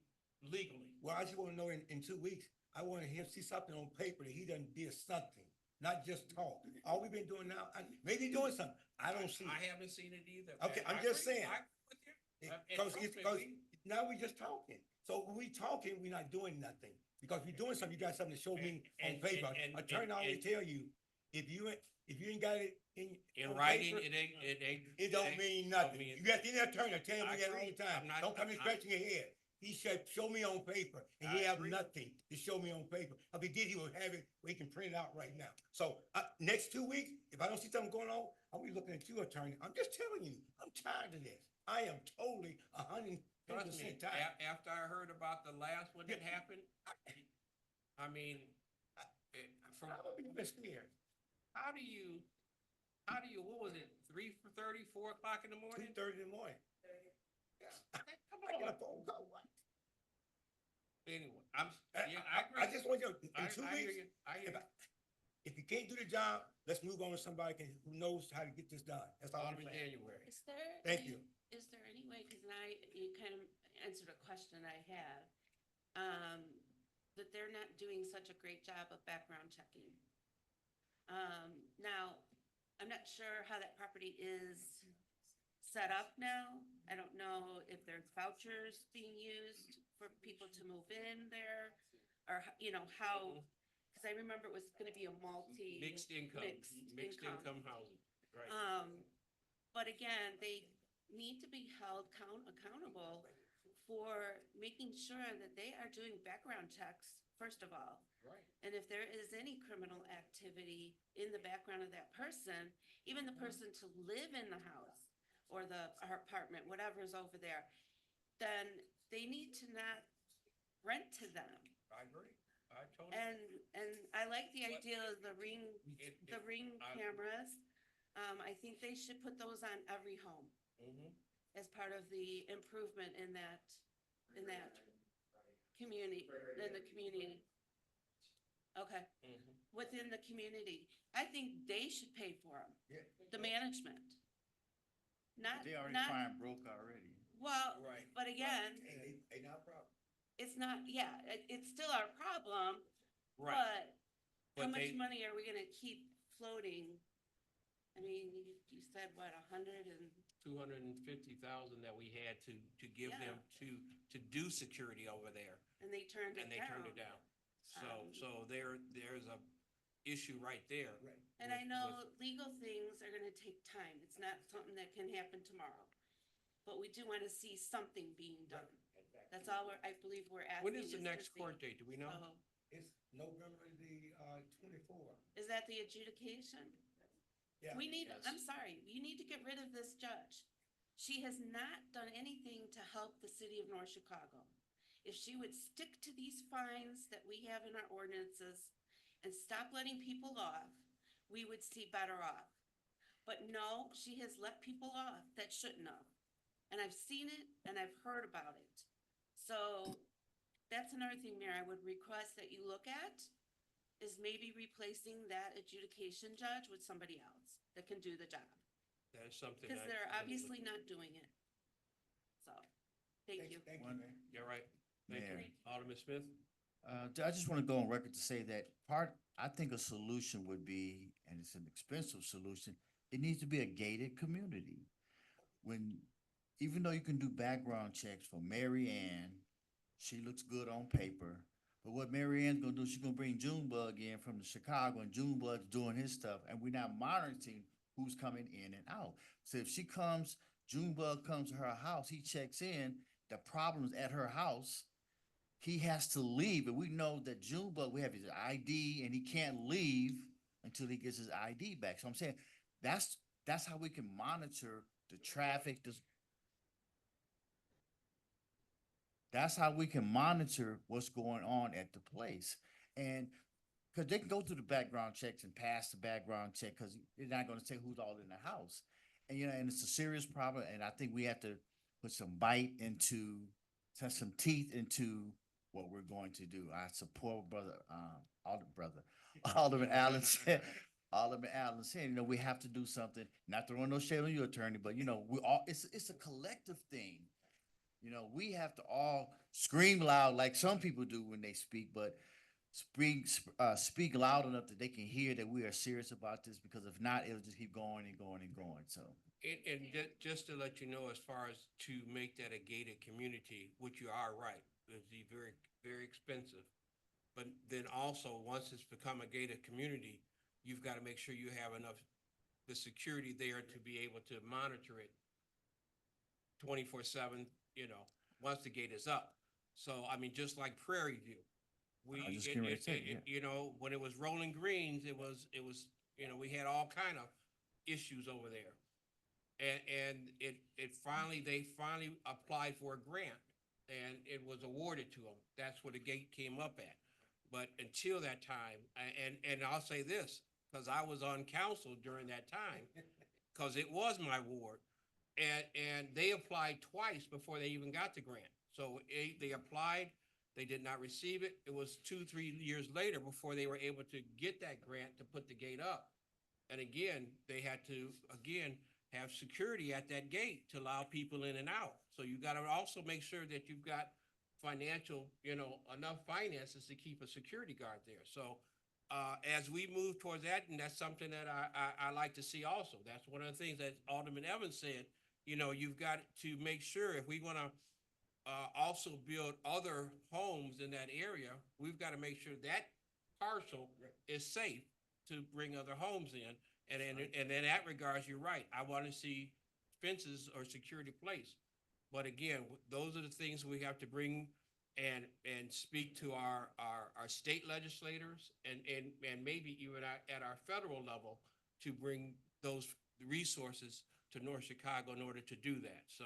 legally. Well, I just want to know in 2 weeks, I want to see something on paper that he done did something, not just talk. All we've been doing now, maybe doing something. I don't see I it. haven't seen it either. Okay, man. I'm I just agree. saying. I agree with you. And Because trust me, now we just talking. So when we talking, we're not doing nothing. Because we're doing something, you got something to show me on And- paper. and- Attorney always tell you, if you ain't got it in on writing, paper, it don't ain't- mean don't nothing. mean- You got any attorney tell I me that all agree. the time. I'm not- Don't come and I'm- scratching your head. He said, show me on paper, and he I have agree. nothing to show me on paper. If he did, he would have it, we can print it out right now. So, next 2 weeks, if I don't see something going on, I'll be looking at you, attorney. I'm just telling you, I'm tired of this. I am totally 110% Trust me, tired. after I heard about the last one that happened, I mean, from, I'm a bit scared. how do you, what was it, 3:30, 4 o'clock in the morning? 2:30 in the morning. Come I get a on. phone call, what? Anyway, yeah, I agree. I just want you, in I 2 hear weeks, you. I hear you. if you can't do the job, let's move on to somebody who knows how to get this done. That's all I'm Alderman saying. January. Is there? Thank any- you. Is there any way, because you kind of answered a question I had, that they're not doing such a great job of background checking? Now, I'm not sure how that property is set up now. I don't know if there's vouchers being used for people to move in there, or, how, because I remember it was gonna be a Mixed income, mixed income housing, right? But again, they need to be held accountable for making sure that they are doing background checks, first of all. Right. And if there is any criminal activity in the background of that person, even the person to live in the house or the apartment, whatever's over there, then they need to not rent to them. I agree. I totally. And I like the idea of the ring I- cameras. I think they should put those on every home Mhm. as part of the improvement in that community, in the community. Okay, Mhm. within the community. I think they should pay for them, Yeah. the management. Not, They already not, fine broke already. well, Right. but again, Ain't not a problem. it's not, yeah, it's still our problem, Right. but how But much they- money are we gonna keep floating? I mean, you said what, 250,000 that we had to give Yeah. them to do security over there, and they turned it and they turned it down. So there's a issue right there. Right. And I with- know legal things are gonna take time. It's not something that can happen tomorrow. But we do wanna see something being done. That's all I believe we're asking. When is the to next see. court date? Do we know? So, It's November the 24th. is that the adjudication? Yeah. We need, Yes. I'm sorry, you need to get rid of this judge. She has not done anything to help the city of North Chicago. If she would stick to these fines that we have in our ordinances and stop letting people off, we would see better off. But no, she has let people off that shouldn't have. And I've seen it and I've heard about it. So that's another thing, Mayor, I would request that you look at, is maybe replacing that adjudication judge with somebody else that can do the job. That is something. Because they're obviously not doing it. So, thank you. Thank you, One- man. You're right. Thank you. Mayor. Alderman Smith? I just want to go on record to say that I think a solution would be, and it's an expensive solution, it needs to be a gated community. Even though you can do background checks for Mary Ann, she looks good on paper. But what Mary Ann's gonna do, she's gonna bring Junebug in from Chicago, and Junebug's doing his stuff, and we're not monitoring who's coming in and out. So if Junebug comes to her house, he checks in, the problem's at her house, he has to leave, and we know that Junebug, we have his ID, and he can't leave until he gets his ID back. So I'm saying, that's how we can monitor the traffic, that's how we can monitor what's going on at the place. And, cause they can go through the background checks and pass the background check, cause they're not gonna say who's all in the house. And, and it's a serious problem, and I think we have to put some some teeth into what we're going to do. I support Alderman Allen said, we have to do something, not throwing no shade on you, attorney, but it's a collective thing. We have to all scream loud like some people do when they speak, but speak loud enough that they can hear that we are serious about this, because if not, it'll just keep going and going and going, so. And just to let you know, as far as to make that a gated community, which you are right, it'd be very, very expensive. But then also, once it's become a gated community, you've got to make sure you have the security there to be able to monitor it 24/7, once the gate is up. So, I mean, just like Prairie View. I was just getting ready to say, yeah. When it was Rolling Greens, it was, we had all kind of issues over there. And they finally applied for a grant, and it was awarded to them. That's where the gate came up at. But until that time, and I'll say this, because I was on council during that time, because it was my ward. And they applied twice before they even got the grant. So they applied, they did not receive it. It was 2-3 years later before they were able to get that grant to put the gate up. And again, they had to, have security at that gate to allow people in and out. So you got to also make sure that you've got financial, enough finances to keep a security guard there. So as we move towards that, and that's something that I like to see also. That's one of the things that Alderman Evans said. You've got to make sure, if we want to also build other homes in that area, we've got to make sure that parcel is safe to bring other homes in. And in that regards, you're right. I want to see fences or security placed. But again, those are the things we have to bring and speak to our state legislators and maybe even at our federal level to bring those resources to North Chicago in order to do that. So,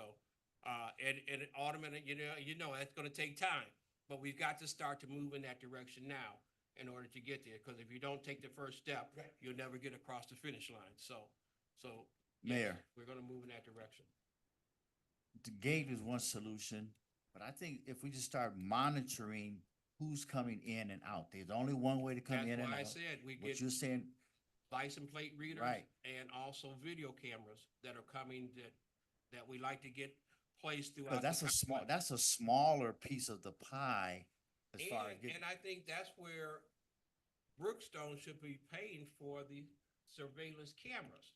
and Alderman, that's going to take time, but we've got to start to move in that direction now in order to get there. Because if you don't take the first step, you'll never get across the finish line. So yes, Mayor. we're going to move in that direction. The gate is one solution, but I think if we just start monitoring who's coming in and out, there's only one way to come in and out. That's why I said we What get you're saying, license plate readers. Right. And also video cameras that are coming that we like to get placed throughout. because that's a smaller piece of the pie as far as getting. And I think that's where Brookstone should be paying for the surveillance cameras.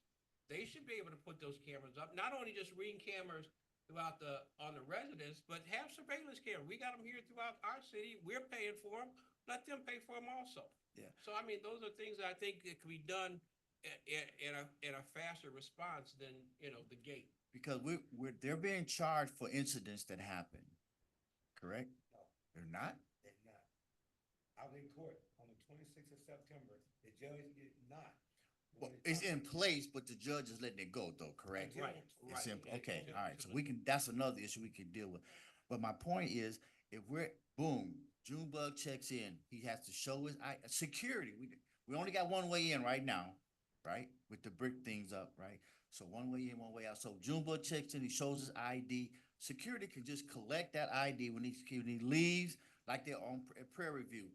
They should be able to put those cameras up, not only just Ring cameras throughout on the residents, but have surveillance cameras. We got them here throughout our city. We're paying for them. Let them pay for them also. Yeah. So I mean, those are things that I think that can be done in a faster response than, the gate. Because they're being charged for incidents that happen, correct? No. They're not? They're not. I was in court on the 26th of September. The judge did not. Well, it's in place, but the judge is letting it go though, correct? Right. It's in, okay, all right, so that's another issue we can deal with. But my point is, if Junebug checks in, he has to show his security. We only got one way in right now, right? With the brick things up, right? So one way in, one way out. So Junebug checks in, he shows his ID. Security can just collect that ID when he leaves, like they're on Prairie View.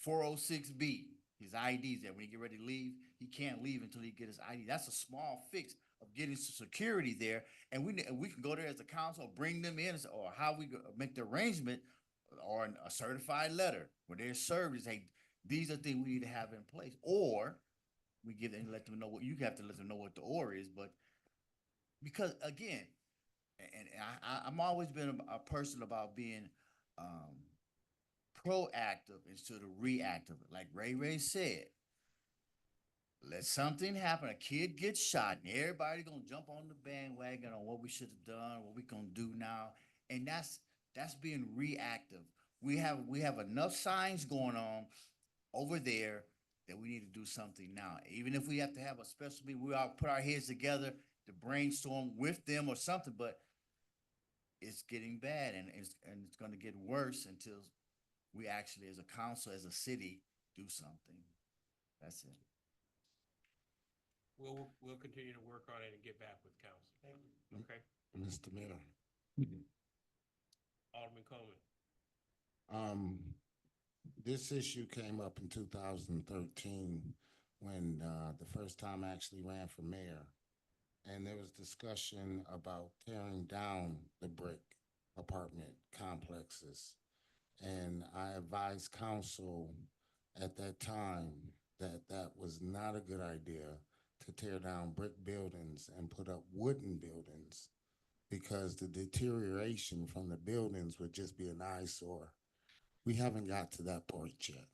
406B. His ID's there. When he get ready to leave, he can't leave until he get his ID. That's a small fix of getting some security there. And we can go there as a council, bring them in, or how we make the arrangement, or a certified letter where their service, hey, these are things we need to have in place. Or we give them, let them know what, you have to let them know what the or is, but because again, and I'm always been a person about being, proactive instead of reactive. Like Ray said, let something happen, a kid gets shot, and everybody gonna jump on the bandwagon on what we should have done, what we gonna do now, and that's being reactive. We have enough signs going on over there that we need to do something now. Even if we have to have a special meeting, we all put our heads together to brainstorm with them or something, but it's getting bad, and it's gonna get worse until we actually, as a council, as a city, do something. That's it. We'll continue to work on it and get back with council. Okay, Mr. Mayor. Alderman Coleman. This issue came up in 2013 when the first time I actually ran for mayor. And there was discussion about tearing down the brick apartment complexes. And I advised council at that time that that was not a good idea to tear down brick buildings and put up wooden buildings, because the deterioration from the buildings would just be an eyesore. We haven't got to that point yet,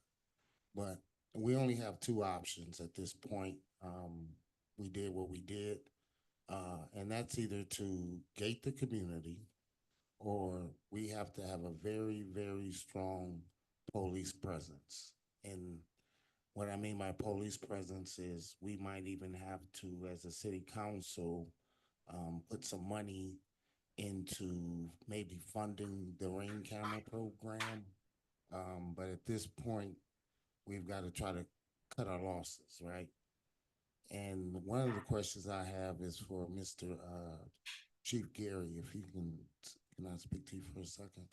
but we only have two options at this point. We did what we did, and that's either to gate the community, or we have to have a very, very strong police presence. And what I mean by police presence is we might even have to, as a city council, put some money into maybe funding the ring camera program. But at this point, we've got to try to cut our losses, right? And one of the questions I have is for Mr. Chief Gary, if he can I speak to you for a second?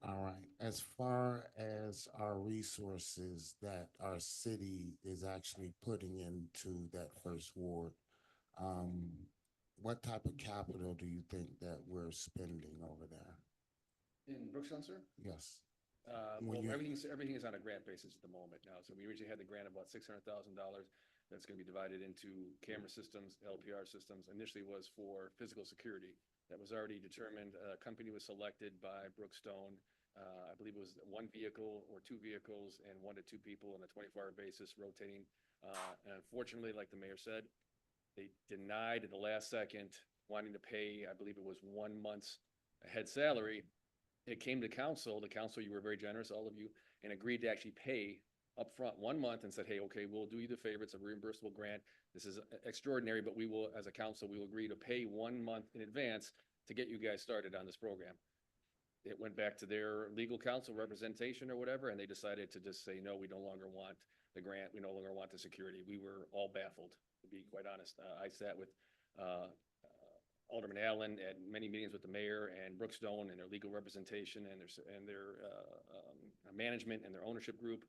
All right. As far as our resources that our city is actually putting into that first ward, what type of capital do you think that we're spending over there? In Brookstone, sir? Yes. Well, When you- everything is on a grant basis at the moment now. So we originally had the grant of about $600,000. That's going to be divided into camera systems, LPR systems. Initially was for physical security. That was already determined. A company was selected by Brookstone. I believe it was one vehicle or two vehicles and 1 to 2 people on a 24-hour basis rotating. And unfortunately, like the mayor said, they denied at the last second wanting to pay, I believe it was 1 month's head salary. It came to council, you were very generous, all of you, and agreed to actually pay upfront 1 month and said, hey, okay, we'll do you the favor. It's a reimbursable grant. This is extraordinary, but we will, as a council, we will agree to pay 1 month in advance to get you guys started on this program. It went back to their legal counsel representation or whatever, and they decided to just say, no, we no longer want the grant. We no longer want the security. We were all baffled, to be quite honest. I sat with Alderman Allen at many meetings with the mayor and Brookstone and their legal representation and their management and their ownership group.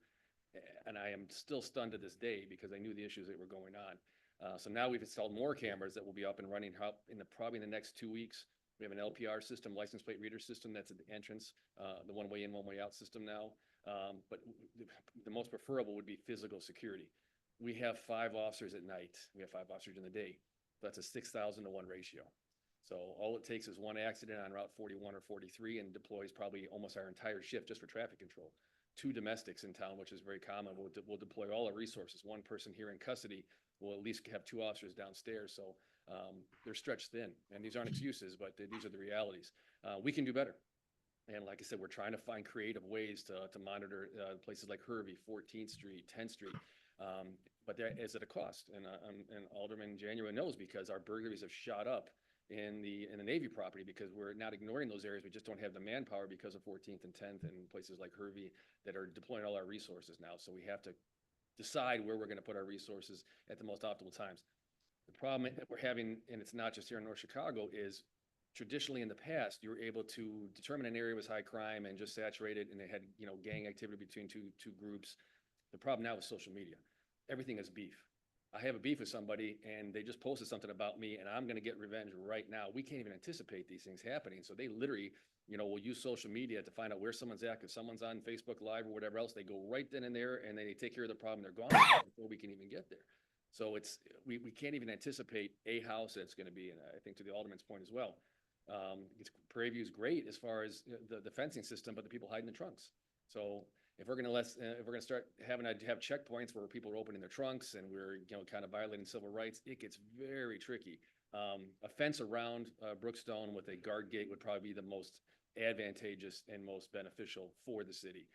And I am still stunned to this day because I knew the issues that were going on. So now we've installed more cameras that will be up and running probably in the next 2 weeks. We have an LPR system, license plate reader system that's at the entrance, the one way in, one way out system now. But the most preferable would be physical security. We have 5 officers at night. We have 5 officers in the day. That's a 6,000 to 1 ratio. So all it takes is one accident on Route 41 or 43 and deploys probably almost our entire shift just for traffic control. 2 domestics in town, which is very common. We'll deploy all our resources. One person here in custody will at least have 2 officers downstairs. So they're stretched thin, and these aren't excuses, but these are the realities. We can do better. And like I said, we're trying to find creative ways to monitor places like Hervey, 14th Street, 10th Street. But there is at a cost. And Alderman January knows because our burglaries have shot up in the Navy property because we're not ignoring those areas. We just don't have the manpower because of 14th and 10th and places like Hervey that are deploying all our resources now. So we have to decide where we're going to put our resources at the most optimal times. The problem that we're having, and it's not just here in North Chicago, is traditionally in the past, you were able to determine an area was high crime and just saturate it, and they had, you know, gang activity between two groups. The problem now is social media. Everything is beef. I have a beef with somebody and they just posted something about me and I'm gonna get revenge right now. We can't even anticipate these things happening. So they literally, you know, will use social media to find out where someone's at. If someone's on Facebook Live or whatever else, they go right then and there and they take care of the problem. They're gone before we can even get there. So it's, we can't even anticipate a house that's gonna be, and I think to the Alderman's point as well. Prairie View is great as far as the fencing system, but the people hide in the trunks. So if we're gonna start having to have checkpoints where people are opening their trunks and we're, you know, kind of violating civil rights, it gets very tricky. A fence around Brookstone with a guard gate would probably be the most advantageous and most beneficial for the city.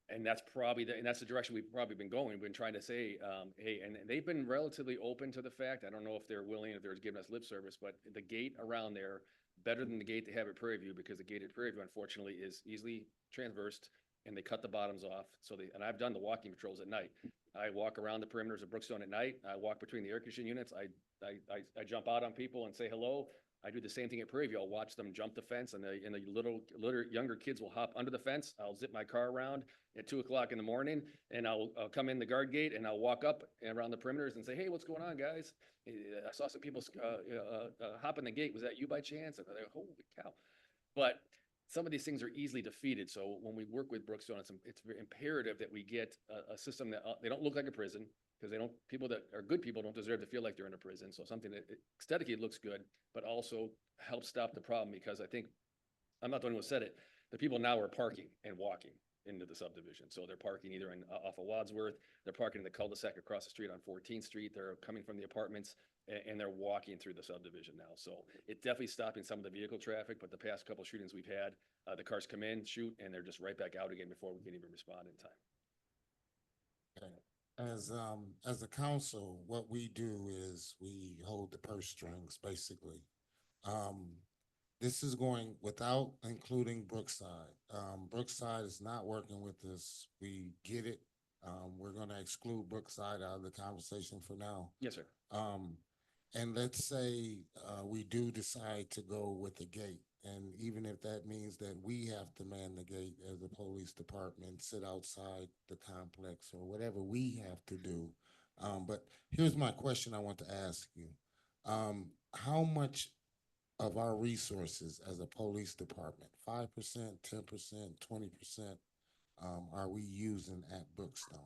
And that's probably and that's the direction we've probably been going. We've been trying to say, hey, and they've been relatively open to the fact. I don't know if they're willing, if they're giving us lip service, but the gate around there, better than the gate they have at Prairie View, because the gate at Prairie View, unfortunately, is easily traversed and they cut the bottoms off. So and I've done the walking patrols at night. I walk around the perimeters of Brookstone at night. I walk between the air conditioning units. I jump out on people and say hello. I do the same thing at Prairie View. I'll watch them jump the fence and the little younger kids will hop under the fence. I'll zip my car around at 2 o'clock in the morning and I'll come in the guard gate and I'll walk up around the perimeters and say, hey, what's going on, guys? I saw some people hop in the gate. Was that you by chance? And they're like, holy cow. But some of these things are easily defeated. So when we work with Brookstone, it's very imperative that we get a system that they don't look like a prison, because people that are good people don't deserve to feel like they're in a prison. So something that aesthetically looks good, but also helps stop the problem, because I think, I'm not the one who said it, the people now are parking and walking into the subdivision. So they're parking either off of Wadsworth, they're parking in the cul-de-sac across the street on 14th Street, they're coming from the apartments and they're walking through the subdivision now. So it's definitely stopping some of the vehicle traffic, but the past couple shootings we've had, the cars come in, shoot, and they're just right back out again before we can even respond in time. As a council, what we do is we hold the purse strings, basically. This is going without including Brookside. Brookside is not working with us. We get it. We're gonna exclude Brookside out of the conversation for now. Yes, sir. And let's say, we do decide to go with the gate. And even if that means that we have to man the gate as a police department, sit outside the complex or whatever we have to do. But here's my question I want to ask you. How much of our resources as a police department, 5%, 10%, 20%, are we using at Brookstone?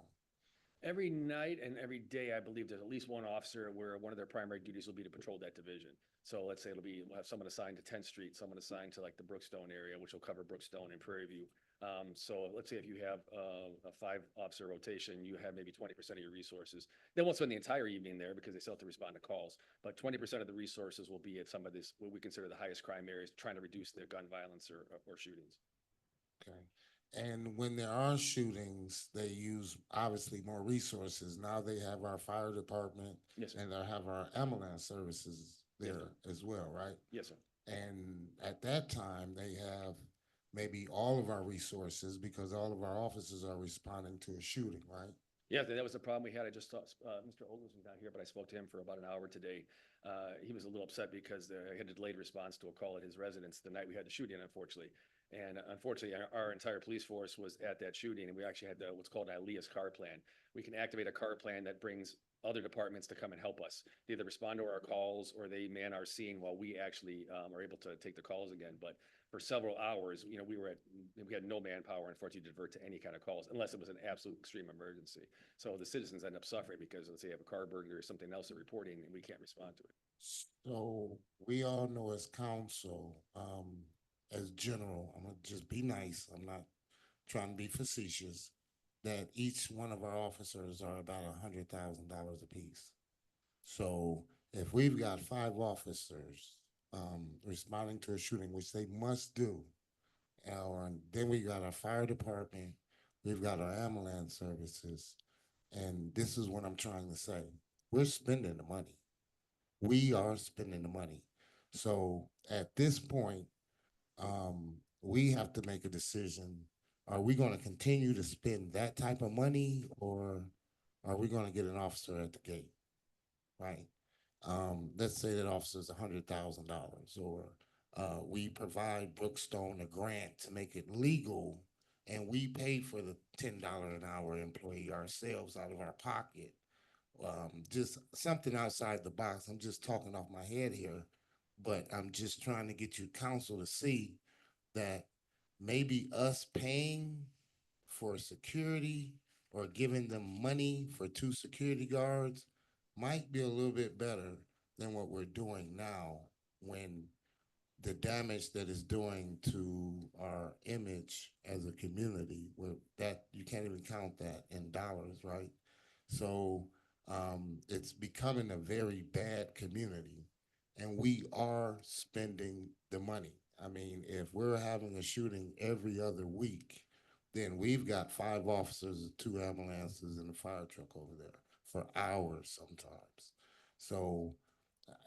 Every night and every day, I believe there's at least one officer where one of their primary duties will be to patrol that division. So let's say we'll have someone assigned to 10th Street, someone assigned to like the Brookstone area, which will cover Brookstone and Prairie View. So let's say if you have a 5-officer rotation, you have maybe 20% of your resources. They won't spend the entire evening there because they still have to respond to calls, but 20% of the resources will be at some of this, what we consider the highest crime areas, trying to reduce their gun violence or shootings. Okay. And when there are shootings, they use obviously more resources. Now they have our fire department. Yes, sir. And they have our ambulance services Yes, there sir. as well, right? Yes, sir. And at that time, they have maybe all of our resources because all of our officers are responding to a shooting, right? Yeah, that was the problem we had. I just saw, Mr. Olden's not here, but I spoke to him for about an hour today. He was a little upset because I had a delayed response to a call at his residence the night we had the shooting, unfortunately. And unfortunately, our entire police force was at that shooting, and we actually had what's called an ALEA's car plan. We can activate a car plan that brings other departments to come and help us. They either respond to our calls or they man our scene while we actually are able to take the calls again. But for several hours, you know, we had no manpower, unfortunately, to divert to any kind of calls unless it was an absolute extreme emergency. So the citizens end up suffering because let's say you have a car burglary or something else they're reporting and we can't respond to it. So we all know as council, as general, I'm gonna just be nice. I'm not trying to be facetious, that each one of our officers are about $100,000 apiece. So if we've got 5 officers responding to a shooting, which they must do, and then we got our fire department, we've got our ambulance services, and this is what I'm trying to say. We're spending the money. We are spending the money. So at this point, we have to make a decision. Are we going to continue to spend that type of money, or are we going to get an officer at the gate? Right. Let's say that officer is $100,000 or We provide Brookstone a grant to make it legal, and we pay for the $10 an hour employee ourselves out of our pocket. Just something outside the box. I'm just talking off my head here, but I'm just trying to get you counsel to see that maybe us paying for security or giving them money for 2 security guards might be a little bit better than what we're doing now, when the damage that is doing to our image as a community, where that you can't even count that in dollars, right? So it's becoming a very bad community, and we are spending the money. I mean, if we're having a shooting every other week, then we've got 5 officers, 2 ambulances, and a fire truck over there for hours sometimes. So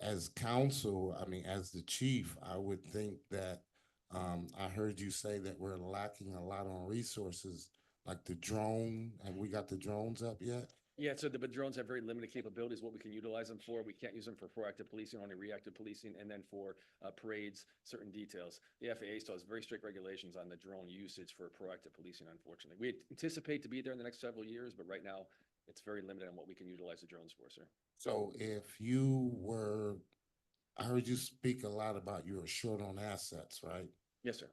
as council, I mean, as the chief, I would think that, I heard you say that we're lacking a lot on resources, like the drone. Have we got the drones up yet? Yeah, so the but drones have very limited capabilities, what we can utilize them for. We can't use them for proactive policing, only reactive policing, and then for parades, certain details. The FAA still has very strict regulations on the drone usage for proactive policing, unfortunately. We anticipate to be there in the next several years, but right now, it's very limited on what we can utilize the drones for, sir. So if you were, I heard you speak a lot about you were short on assets, right? Yes, sir.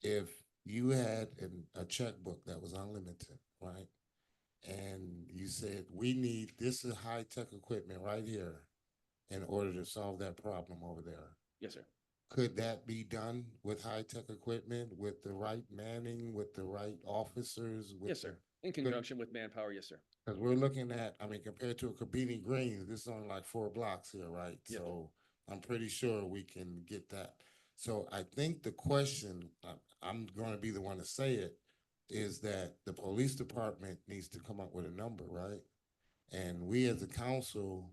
If you had a checkbook that was unlimited, right? And you said, we need, this is high-tech equipment right here in order to solve that problem over there. Yes, sir. Could that be done with high-tech equipment, with the right manning, with the right officers? Yes, sir. In conjunction with manpower, yes, sir. Because we're looking at, I mean, compared to a Cabrini Green, this is only like 4 blocks here, right? Yeah. So I'm pretty sure we can get that. So I think the question, I'm going to be the one to say it, is that the police department needs to come up with a number, right? And we as a council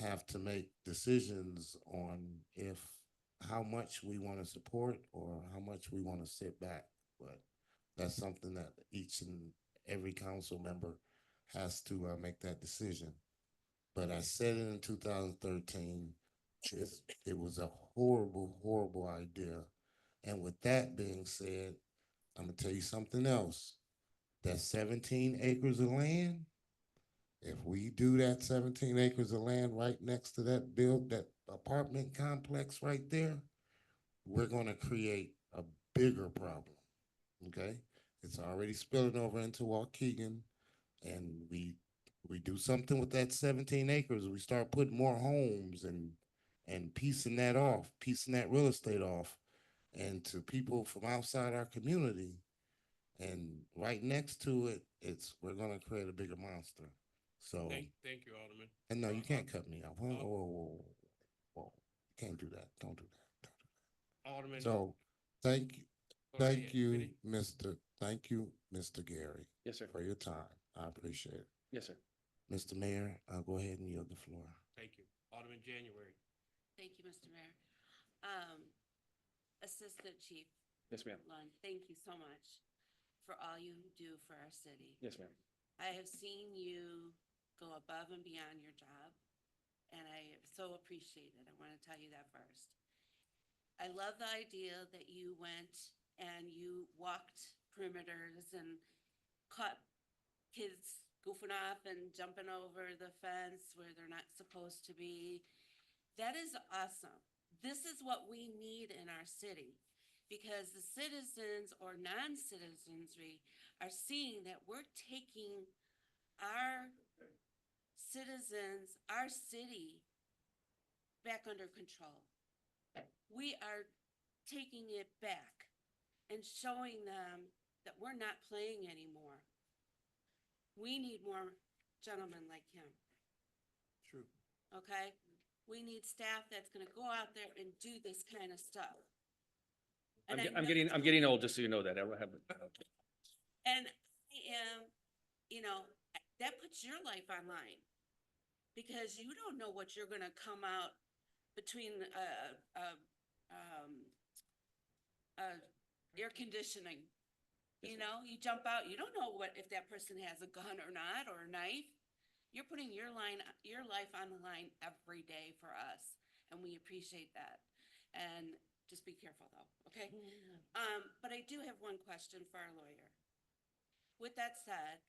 have to make decisions on how much we want to support or how much we want to sit back. But that's something that each and every council member has to make that decision. But I said it in 2013, it was a horrible, horrible idea. And with that being said, I'm gonna tell you something else. That 17 acres of land, if we do that 17 acres of land right next to that apartment complex right there, we're gonna create a bigger problem, okay? It's already spilling over into Waukegan, and we do something with that 17 acres, we start putting more homes and piecing that real estate off, and to people from outside our community, and right next to it, we're gonna create a bigger monster. So, Thank you, Alderman. and no, you can't cut me off. Whoa, whoa, whoa, whoa. You can't do that. Don't do that. Alderman. So, thank you, Go right ahead, finish. thank you, Mr. Gary, Yes, sir. for your time. I appreciate it. Yes, sir. Mr. Mayor, I'll go ahead and yield the floor. Thank you. Alderman January. Thank you, Mr. Mayor. Assistant Chief Yes, ma'am. Lund, thank you so much for all you do for our city. Yes, ma'am. I have seen you go above and beyond your job, and I so appreciate it. I want to tell you that first. I love the idea that you went and you walked perimeters and caught kids goofing off and jumping over the fence where they're not supposed to be. That is awesome. This is what we need in our city, because the citizens or non-citizenry are seeing that we're taking our citizens, our city back under control. We are taking it back and showing them that we're not playing anymore. We need more gentlemen like him. True. Okay? We need staff that's gonna go out there and do this kind of stuff. And I I'm know- getting old, just so you know that. I have. And I am, you know, that puts your life online, because you don't know what you're gonna come out between, air conditioning. You know, you jump out, you don't know if that person has a gun or not, or a knife. You're putting your life on the line every day for us, and we appreciate that. And Just be careful though, okay? But I do have one question for our lawyer. With that said,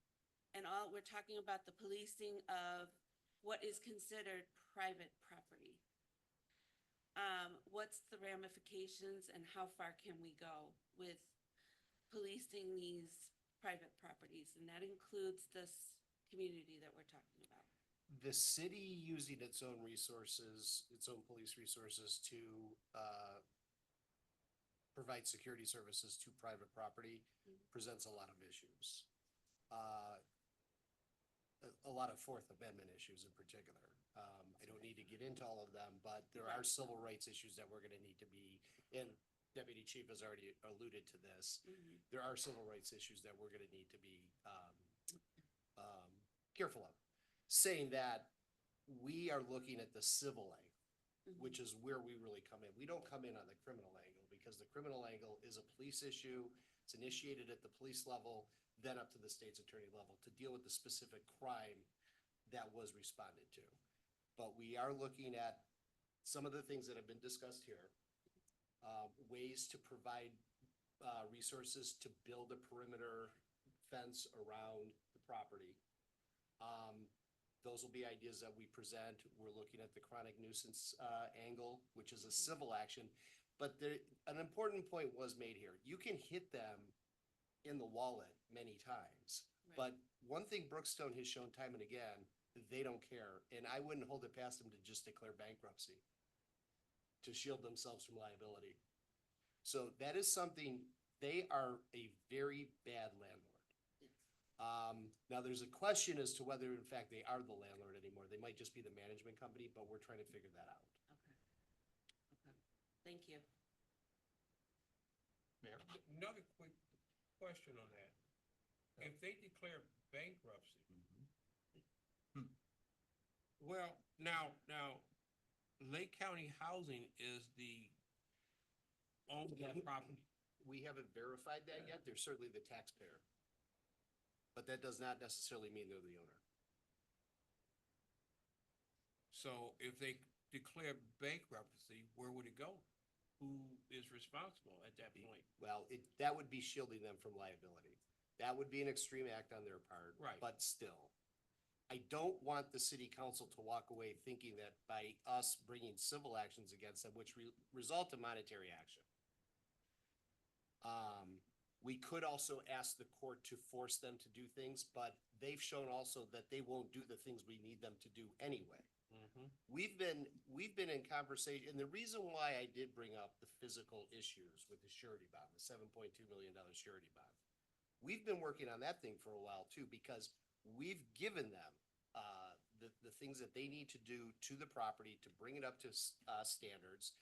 we're talking about the policing of what is considered private property. What's the ramifications and how far can we go with policing these private properties? And that includes this community that we're talking about. The city using its own resources, its own police resources to provide security services to private property presents a lot of issues. A lot of Fourth Amendment issues in particular. I don't need to get into all of them, but there are civil rights issues that we're gonna need to be, and Deputy Chief has already alluded to this. There are civil rights issues that we're gonna need to be careful of. Saying that, we are looking at the civil angle, which is where we really come in. We don't come in on the criminal angle, because the criminal angle is a police issue. It's initiated at the police level, then up to the state's attorney level to deal with the specific crime that was responded to. But we are looking at some of the things that have been discussed here. Ways to provide resources to build a perimeter fence around the property. Those will be ideas that we present. We're looking at the chronic nuisance angle, which is a civil action. But an important point was made here. You can hit them in the wallet many times. But one thing Brookstone has shown time and again, they don't care. And I wouldn't hold it past them to just declare bankruptcy to shield themselves from liability. So that is something, they are a very bad landlord. Now there's a question as to whether in fact they are the landlord anymore. They might just be the management company, but we're trying to figure that out. Okay. Thank you. Mayor, another quick question on that. If they declare bankruptcy. Well, now, Lake County Housing is the owner of that property. We haven't verified that yet. They're certainly the taxpayer. But that does not necessarily mean they're the owner. So if they declare bankruptcy, where would it go? Who is responsible at that point? Well, that would be shielding them from liability. That would be an extreme act on their part. Right. But still, I don't want the city council to walk away thinking that by us bringing civil actions against them, which result in monetary action. We could also ask the court to force them to do things, but they've shown also that they won't do the things we need them to do anyway. We've been in conversation, and the reason why I did bring up the physical issues with the surety bond, the $7.2 million surety bond. We've been working on that thing for a while too, because we've given them the things that they need to do to the property to bring it up to standards.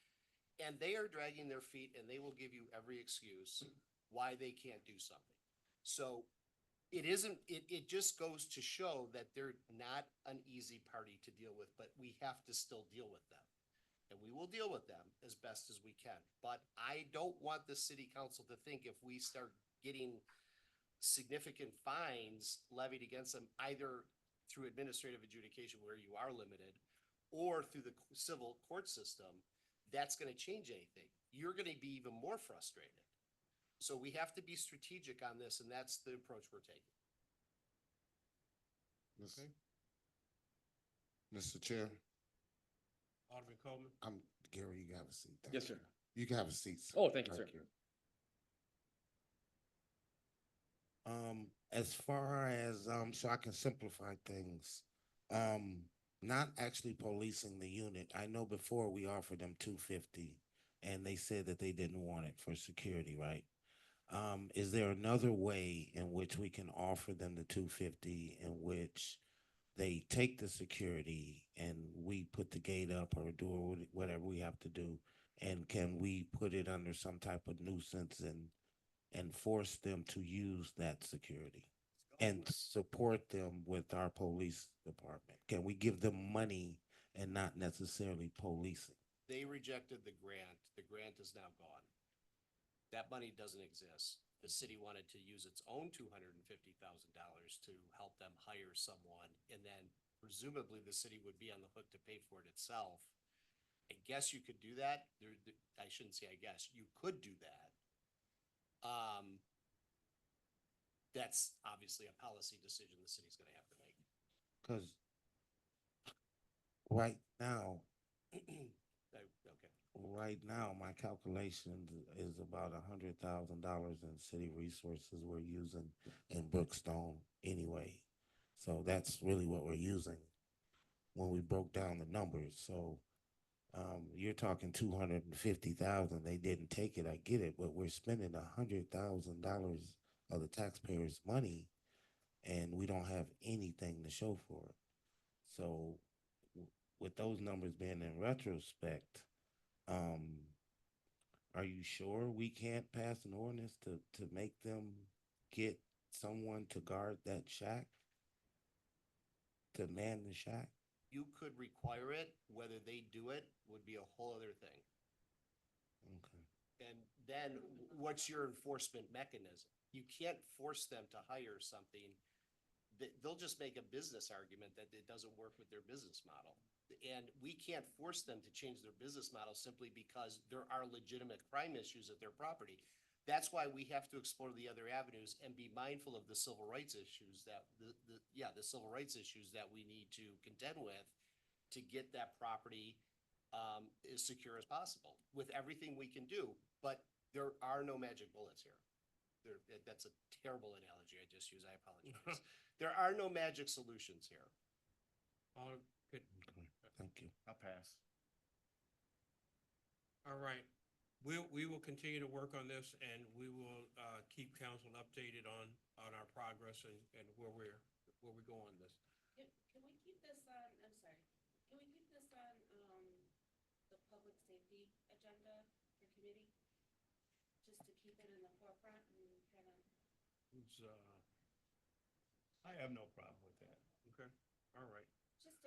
And they are dragging their feet, and they will give you every excuse why they can't do something. So it just goes to show that they're not an easy party to deal with, but we have to still deal with them. And we will deal with them as best as we can. But I don't want the city council to think if we start getting significant fines levied against them, either through administrative adjudication where you are limited, or through the civil court system, that's going to change anything. You're going to be even more frustrated. So we have to be strategic on this, and that's the approach we're taking. Mr. Chair, Alderman Coleman? Gary, you can have a seat. Thank Yes, you. sir. You can have a seat. Sir. Oh, thank you, sir. As far as, so I can simplify things, not actually policing the unit. I know before we offered them $250 and they said that they didn't want it for security, right? Is there another way in which we can offer them the $250 in which they take the security and we put the gate up or do whatever we have to do? And can we put it under some type of nuisance and force them to use that security and support them with our police department? Can we give them money and not necessarily policing? They rejected the grant. The grant is now gone. That money doesn't exist. The city wanted to use its own $250,000 to help them hire someone, and then presumably the city would be on the hook to pay for it itself. I guess you could do that. I shouldn't say I guess, you could do that. That's obviously a policy decision the city's gonna have to make. Cause right now, Okay. right now, my calculation is about $100,000 in city resources we're using in Brookstone anyway. So that's really what we're using when we broke down the numbers. So you're talking 250,000. They didn't take it. I get it, but we're spending $100,000 of the taxpayers' money, and we don't have anything to show for it. So, with those numbers being in retrospect, are you sure we can't pass an ordinance to make them get someone to guard that shack? To man the shack? You could require it, whether they do it would be a whole other thing. Okay. And then what's your enforcement mechanism? You can't force them to hire something. They'll just make a business argument that it doesn't work with their business model. And we can't force them to change their business model simply because there are legitimate crime issues at their property. That's why we have to explore the other avenues and be mindful of the civil rights issues that the civil rights issues that we need to contend with to get that property as secure as possible with everything we can do. But there are no magic bullets here. That's a terrible analogy I just used. I apologize. There are no magic solutions here. All good. Thank you. I'll pass. All right. We will continue to work on this, and we will keep council updated on our progress and where we're going with this. Can we keep this on, I'm sorry, can we keep this on, the public safety agenda for committee? Just to keep it in the forefront and kind of. I have no problem with that. Okay, all right. Just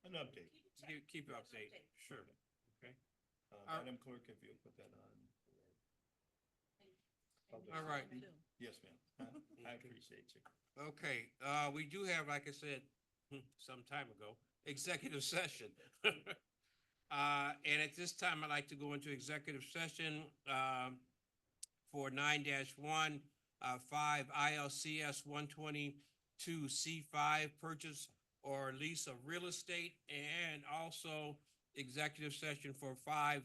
An update. Keep it updated, sure. Okay. Madam Clerk, if you'll put that on. All right. Yes, ma'am. I appreciate you. Okay, we do have, like I said, some time ago, executive session. And at this time, I'd like to go into executive session, for 9-1, 5 ILCS 122C5, purchase or lease of real estate, and also executive session for 5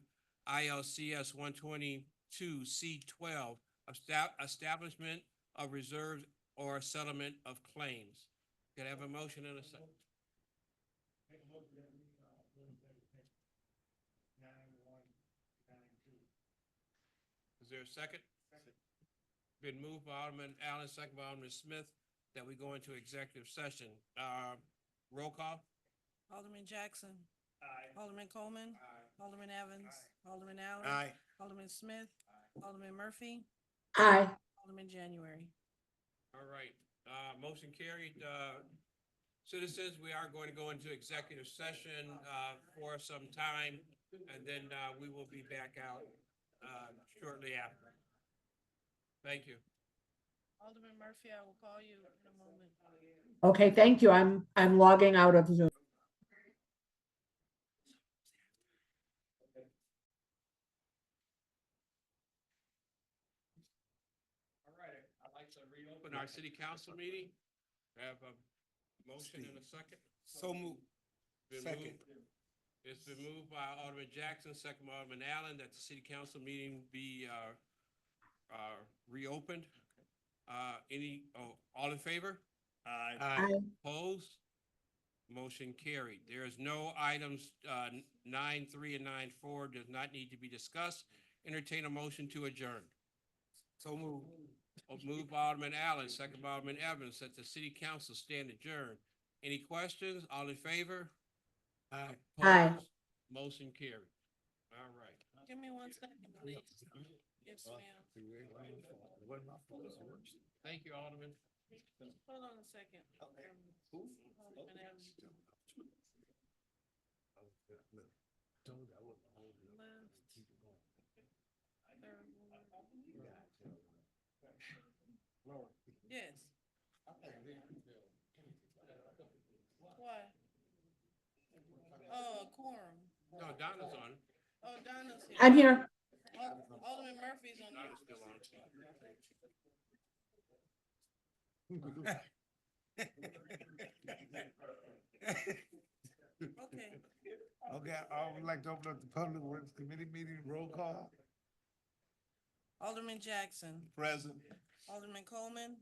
ILCS 122C12, establishment of reserves or settlement of claims. Can I have a motion in a second? Is there a second? Been moved by Alderman Allen, second by Alderman Smith, that we go into executive session. Roll call? Alderman Jackson. Aye. Alderman Coleman. Alderman Evans. Alderman Allen. Aye. Alderman Smith. Alderman Murphy. Aye. Alderman January. All right, motion carried. Citizens, we are going to go into executive session, for some time, and then, we will be back out, shortly after. Thank you. Alderman Murphy, I will call you in a moment. Okay, thank you. I'm logging out of Zoom. All right, I'd like to reopen our city council meeting. Have a motion in a second. So moved. Been Second. moved- It's been moved by Alderman Jackson, second by Alderman Allen, that the city council meeting be, reopened. All in favor? Aye. Opposed? Motion carried. There is no items, 9.3 and 9.4 does not need to be discussed. Entertain a motion to adjourn. So moved. Moved by Alderman Allen, second by Alderman Evans, that the city council stand adjourned. Any questions? All in favor? Aye. Aye. Opposed? Motion carried. All right. Give me 1 second, please. Yes, ma'am. Thank you, Alderman. Hold on a second. Alderman Evans. Yes. Why? Oh, a quorum. No, Donna's on. Oh, Donna's here. I'm here. Alderman Murphy's on. Donna's still on. Okay. Okay, I would like to open up the Public Works Committee meeting, roll call. Alderman Jackson, Present. Alderman Coleman,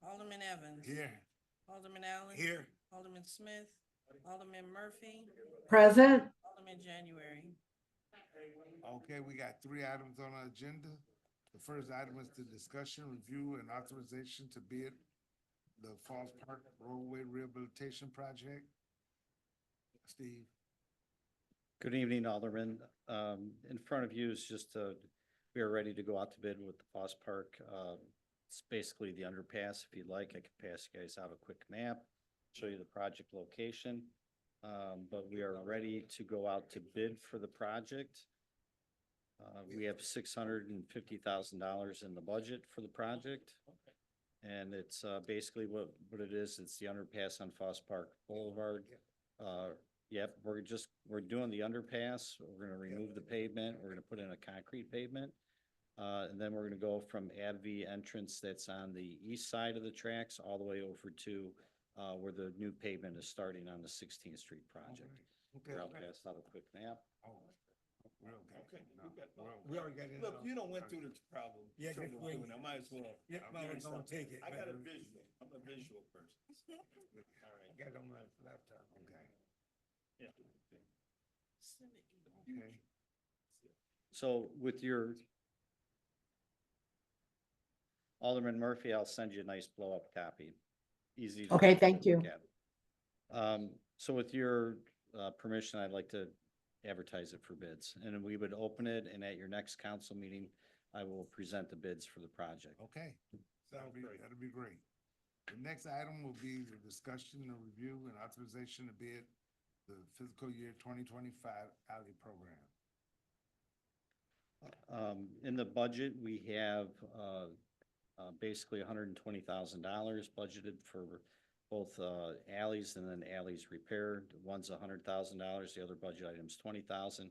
Alderman Evans. Here. Alderman Allen. Here. Alderman Smith, Alderman Murphy, Present. Alderman January. Okay, we got 3 items on our agenda. The first item is the discussion, review, and authorization to bid the Falls Park roadway rehabilitation project. Steve? Good evening, Alderman. In front of you is just we are ready to go out to bid with the Foss Park. It's basically the underpass. If you'd like, I can pass you guys out a quick map, show you the project location. But we are ready to go out to bid for the project. We have $650,000 in the budget for the project. And it's basically what it is. It's the underpass on Foss Park Boulevard. Yep, we're doing the underpass. We're gonna remove the pavement. We're gonna put in a concrete pavement. And then we're gonna go from AbbVie entrance that's on the east side of the tracks all the way over to where the new pavement is starting on the 16th Street project. Okay. Here, I'll pass out a quick map. Oh, we're okay. No, We already got it. Look, you don't went through this problem. Yeah, So just we're wait. doing it. I might as well. Yeah, I'm might doing as well something. take it. I got a visual. I'm a visual person. All right, got it on my laptop. Okay. Yeah. Okay. So with your Alderman Murphy, I'll send you a nice blow-up copy. Easy. to Okay, thank you. look at. So with your permission, I'd like to advertise it for bids. And then we would open it, and at your next council meeting, I will present the bids for the project. Okay, that'll be great. The next item will be the discussion, the review, and authorization to bid the fiscal year 2025 alley program. In the budget, we have basically $120,000 budgeted for both alleys and then alleys repaired. One's $100,000, the other budget item's $20,000.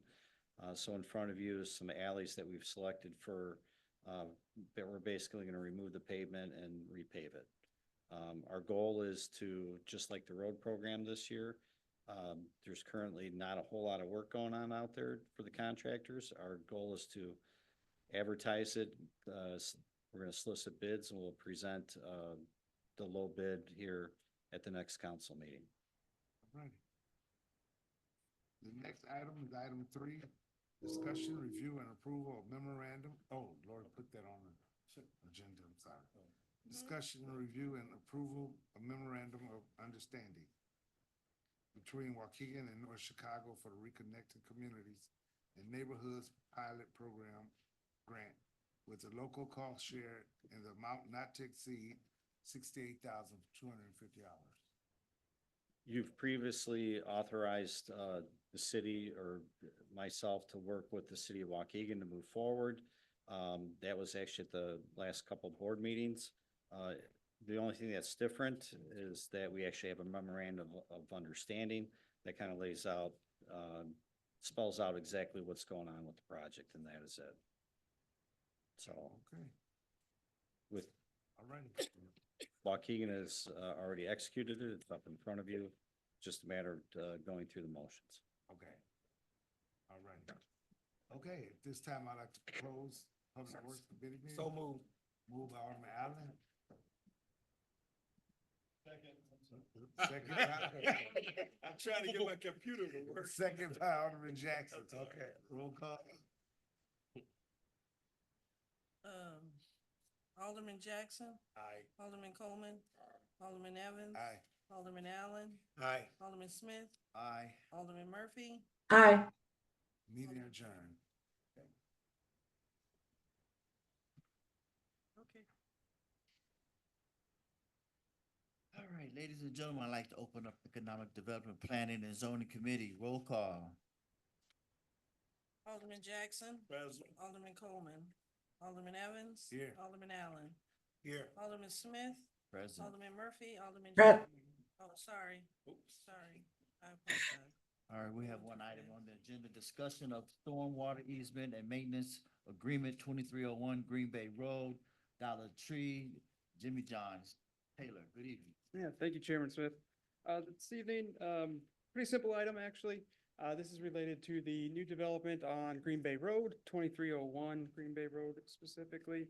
So in front of you is some alleys that we've selected for that we're basically gonna remove the pavement and repave it. Our goal is to, just like the road program this year, there's currently not a whole lot of work going on out there for the contractors. Our goal is to advertise it. We're gonna solicit bids and we'll present the low bid here at the next council meeting. Right. The next item is item 3, discussion, review, and approval of memorandum. Oh, Lord, put that on the agenda, I'm sorry. Discussion, review, and approval of memorandum of understanding between Waukegan and North Chicago for the Reconnected Communities and Neighborhoods Pilot Program grant with a local cost share in the amount not to exceed $68,250. You've previously authorized the city or myself to work with the city of Waukegan to move forward. That was actually at the last couple of board meetings. The only thing that's different is that we actually have a memorandum of understanding that kind of lays out, spells out exactly what's going on with the project, and that is it. So Okay, with all right. Waukegan has already executed it, it's up in front of you, just a matter of going through the motions. Okay. All right. Okay, at this time, I'd like to close Public Works Committee meeting. So moved. Moved by Alderman Allen. Second. I'm trying to get my computer to work. Second by Alderman Jackson. Okay, roll call. Alderman Jackson, Aye. Alderman Coleman, Alderman Evans. Aye. Alderman Allen, Aye. Alderman Smith, Aye. Alderman Murphy. Aye. Meeting adjourned. Okay. All right, ladies and gentlemen, I'd like to open up Economic Development Planning and Zoning Committee. Roll call. Alderman Jackson, Present. Alderman Coleman, Alderman Evans. Here. Alderman Allen, Here. Alderman Smith, Present. Alderman Murphy, Alderman. Pre- Oh, sorry. Sorry. I apologize. All right, we have one item on the agenda, discussion of stormwater easement and maintenance agreement 2301 Green Bay Road, Dollar Tree, Jimmy John's. Taylor, good evening. Yeah, thank you, Chairman Smith. This evening, pretty simple item, actually. This is related to the new development on Green Bay Road, 2301 Green Bay Road specifically.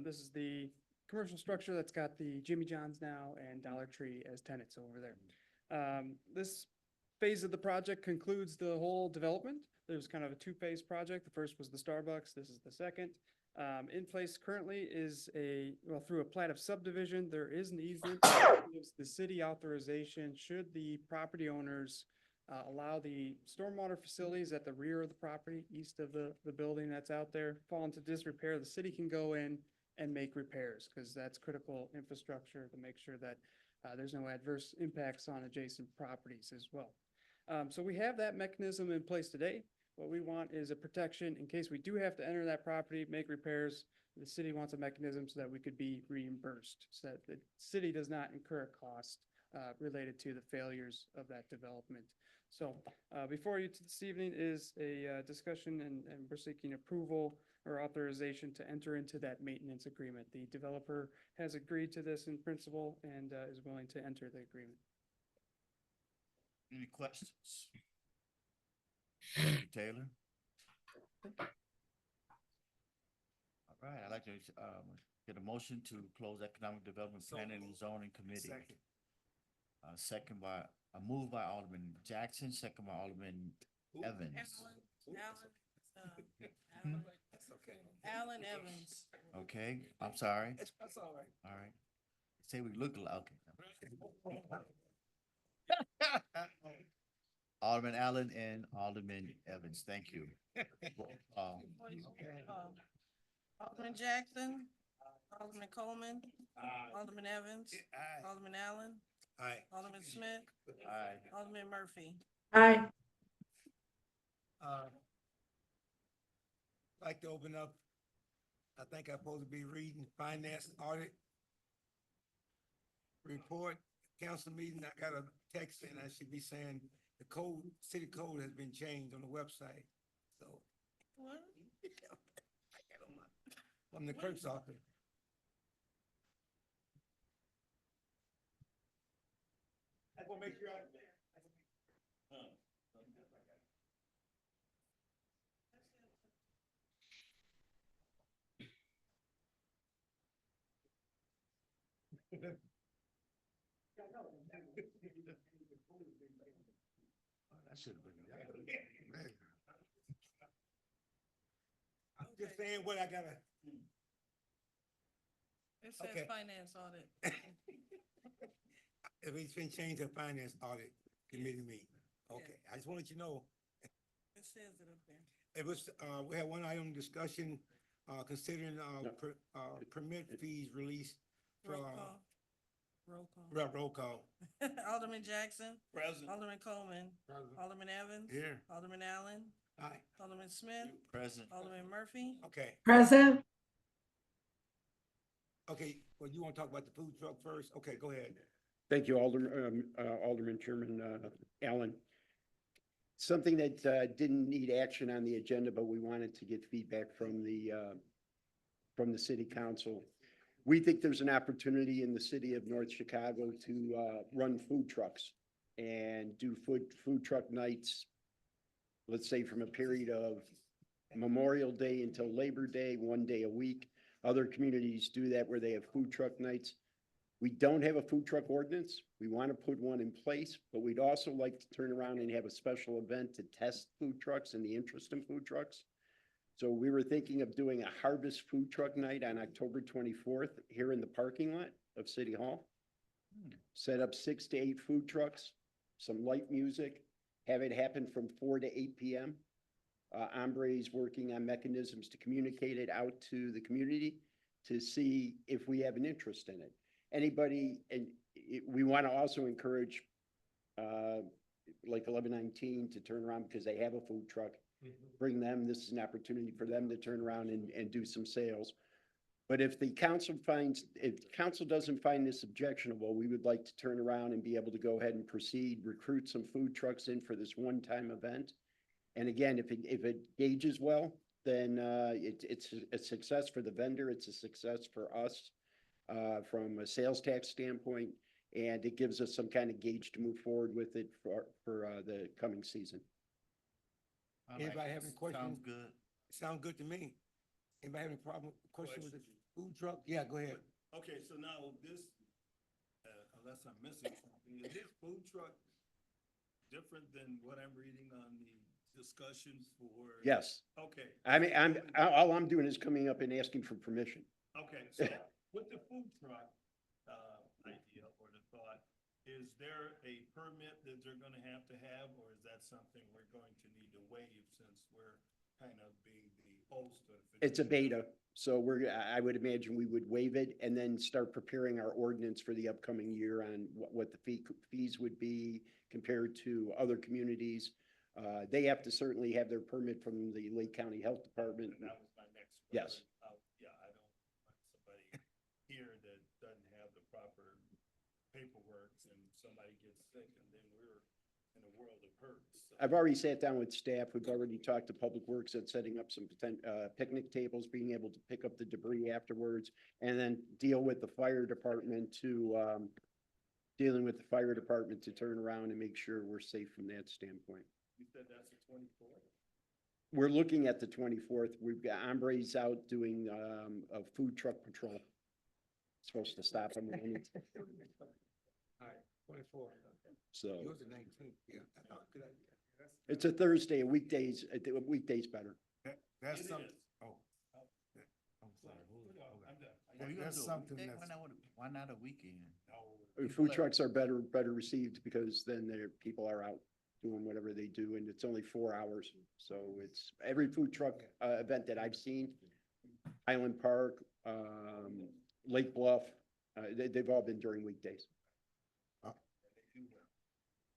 This is the commercial structure that's got the Jimmy John's now and Dollar Tree as tenants over there. This phase of the project concludes the whole development. There's kind of a two-phase project. The first was the Starbucks. This is the second. In place currently is through a plat of subdivision, there is an easement that gives the city authorization should the property owners allow the stormwater facilities at the rear of the property, east of the building that's out there, fall into disrepair. The city can go in and make repairs because that's critical infrastructure to make sure that there's no adverse impacts on adjacent properties as well. So we have that mechanism in place today. What we want is a protection in case we do have to enter that property, make repairs. The city wants a mechanism so that we could be reimbursed, so that the city does not incur a cost related to the failures of that development. So before you this evening is a discussion and we're seeking approval or authorization to enter into that maintenance agreement. The developer has agreed to this in principle and is willing to enter the agreement. Any questions? Thank you, Taylor. All right, I'd like to get a motion to close Economic Development Planning and Zoning Committee. Second by, a move by Alderman Jackson, second by Alderman Evans. Alan Evans. Okay, I'm sorry. That's all right. All right. Say we look alike. Okay. Alderman Allen and Alderman Evans, thank you. Alderman Jackson, Alderman Coleman, Alderman Evans, Alderman Allen, Aye. Alderman Smith, Aye. Alderman Murphy. Aye. Like to open up, I think I'm supposed to be reading finance audit report, council meeting. I got a text and I should be saying the code, city code has been changed on the website. So What? I got on from the clerk's office. I will make sure That should have been. I'm just saying what I gotta. It says Okay. finance audit. If it's been changed to finance audit committee meeting. Okay, I just wanted you to know, It says it up there. it was, we had one item discussion, considering, permit fees released for, Roll call. Roll call. roll call. Alderman Jackson, President. Alderman Coleman, Alderman Evans. Here. Alderman Allen, Aye, Alderman Smith, Present. Alderman Murphy. okay, Present. okay, well, you wanna talk about the food truck first? Okay, go ahead. Thank you, Alderman Chairman Allen. Something that didn't need action on the agenda, but we wanted to get feedback from the city council. We think there's an opportunity in the city of North Chicago to run food trucks and do food truck nights, let's say from a period of Memorial Day until Labor Day, 1 day a week. Other communities do that where they have food truck nights. We don't have a food truck ordinance. We want to put one in place, but we'd also like to turn around and have a special event to test food trucks and the interest in food trucks. So we were thinking of doing a harvest food truck night on October 24th here in the parking lot of City Hall. Set up 6 to 8 food trucks, some light music, have it happen from 4 to 8 p.m. Ombre is working on mechanisms to communicate it out to the community to see if we have an interest in it. Anybody, and we want to also encourage like 1119 to turn around because they have a food truck. Bring them, this is an opportunity for them to turn around and do some sales. But if council doesn't find this objectionable, we would like to turn around and be able to go ahead and proceed, recruit some food trucks in for this one-time event. And again, if it gauges well, then, it's a success for the vendor, it's a success for us, from a sales tax standpoint, and it gives us some kind of gauge to move forward with it for the coming season. Anybody have any questions? Sounds good. Sound good to me. Anybody have any question with the food truck? Yeah, go ahead. Okay, so now this, unless I'm missing something, is this food truck different than what I'm reading on the discussion for? Yes. Okay. I mean, all I'm doing is coming up and asking for permission. Okay, so with the food truck, idea or the thought, is there a permit that they're gonna have, or is that something we're going to need to waive since we're kind of being the host of? It's a beta, so I would imagine we would waive it and then start preparing our ordinance for the upcoming year on what the fees would be compared to other communities. They have to certainly have their permit from the Lake County Health Department. That was my next question. Yes. Yeah, I don't want somebody here that doesn't have the proper paperwork and somebody gets sick and then we're in a world of hurt. So- I've already sat down with staff. We've already talked to Public Works at setting up some picnic tables, being able to pick up the debris afterwards, and then deal with the fire department dealing with the fire department to turn around and make sure we're safe from that standpoint. You said that's the 24th? We're looking at the 24th. We've got hombres out doing a food truck patrol. Supposed to stop them. All right, 24. So Yours is 19, yeah. Good idea. it's a Thursday, weekdays better. That's It something, is. oh. I'm sorry. I'm done. Well, you gonna That's do a something weekday? that's- Why not a weekend? Food trucks are better received because then people are out doing whatever they do, and it's only 4 hours. So it's every food truck event that I've seen, Highland Park, Lake Bluff, they've all been during weekdays.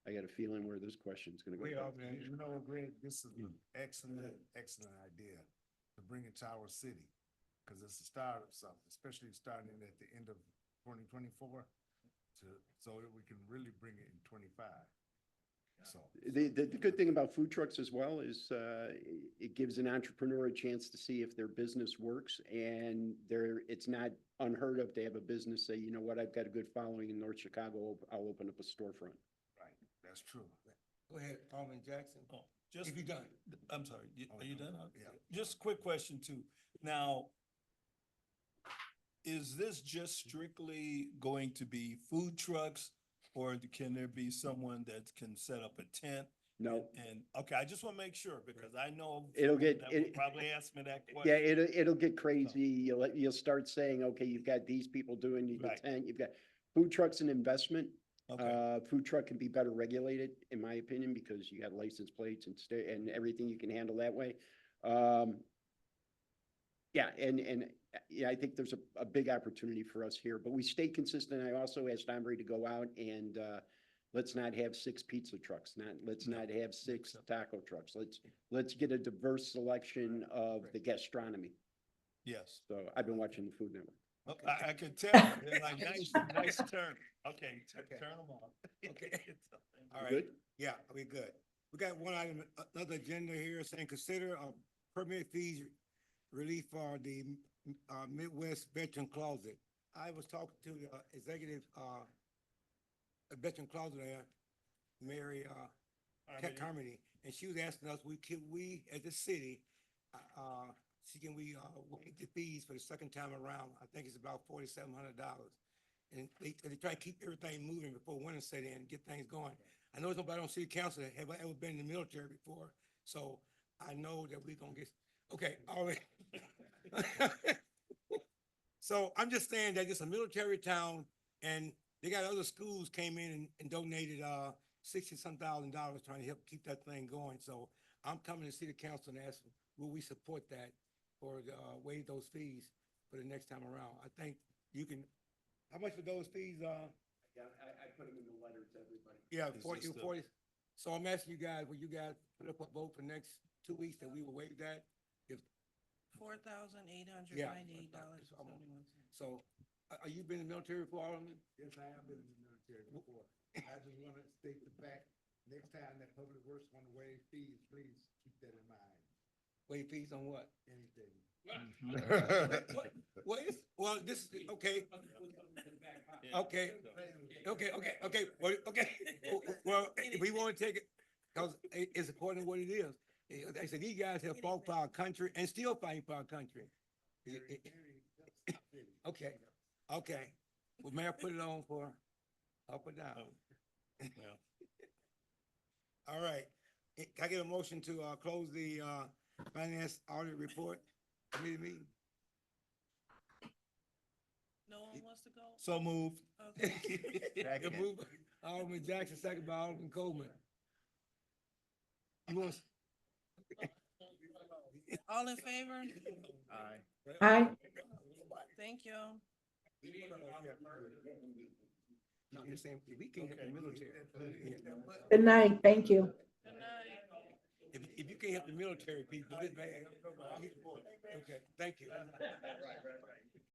I got a feeling where this question's gonna go. We are, man. You know, Greg, this is an excellent idea to bring it to our city. Cause it's the start of something, especially starting at the end of 2024 so that we can really bring it in 25. So. The good thing about food trucks as well is, it gives an entrepreneur a chance to see if their business works, and it's not unheard of to have a business say, you know what, I've got a good following in North Chicago, I'll open up a storefront. Right, that's true. Go ahead, Alderman Jackson. Oh, just, If you done. I'm sorry, are you done? Yeah. Just a quick question too. Now, is this just strictly going to be food trucks? Or can there be someone that can set up a tent? No. And, okay, I just want to make sure because I know. It'll get- that will probably ask me that Yeah, question. it'll get crazy. You'll start saying, okay, you've got these people doing the Right. tent, you've got food trucks and investment. Okay. Food truck can be better regulated, in my opinion, because you got license plates and everything you can handle that way. Yeah, and yeah, I think there's a big opportunity for us here, but we stay consistent. I also asked Omri to go out and, let's not have 6 pizza trucks, let's not have 6 taco trucks. Let's get a diverse selection of the gastronomy. Yes. So I've been watching the Food Network. I could tell. They're like, nice turn. Okay, turn them off. Okay. All right. Good? Yeah, we good. We got one item, another agenda here saying consider permit fees relief for the Midwest Veteran Closet. I was talking to the executive veteran closet there, Mary Carmody, and she was asking us, we as a city, can we waive the fees for the second time around? I think it's about $4,700. And they try to keep everything moving before winter set in and get things going. I know nobody on city council that have ever been in the military before, so I know that we're gonna get, okay, all right. So I'm just saying that it's a military town and they got other schools came in and donated $60-some thousand trying to help keep that thing going. So I'm coming to city council and asking, will we support that or waive those fees for the next time around? I think you can, how much for those fees? Yeah, I put them in the letter to everybody. Yeah, Is 40, this the- 40. So I'm asking you guys, will you guys put up a vote for next 2 weeks that we will waive that? If $4,898.71. So, are you been in the military before, Alderman? Yes, I have been in the military before. I just want to state the fact, next time that Public Works want to waive fees, please keep that in mind. Wait, fees on what? Anything. What is, well, this is, okay. Okay, well, okay, well, if we want to take it, because it's according to what it is. They said these guys have fought for our country and still fighting for our country. Okay, okay. Well, Mayor, put it on for up or down. All right. Can I get a motion to, close the, finance audit report committee meeting? No one wants to go? So moved. Okay. Good move. Alderman Jackson, second by Alderman Coleman. You want? All in favor? Aye. Thank you. No, I'm just saying, if we can help the military. Good night, thank you. Good night. If you can't help the military people, it's bad. Okay, thank you.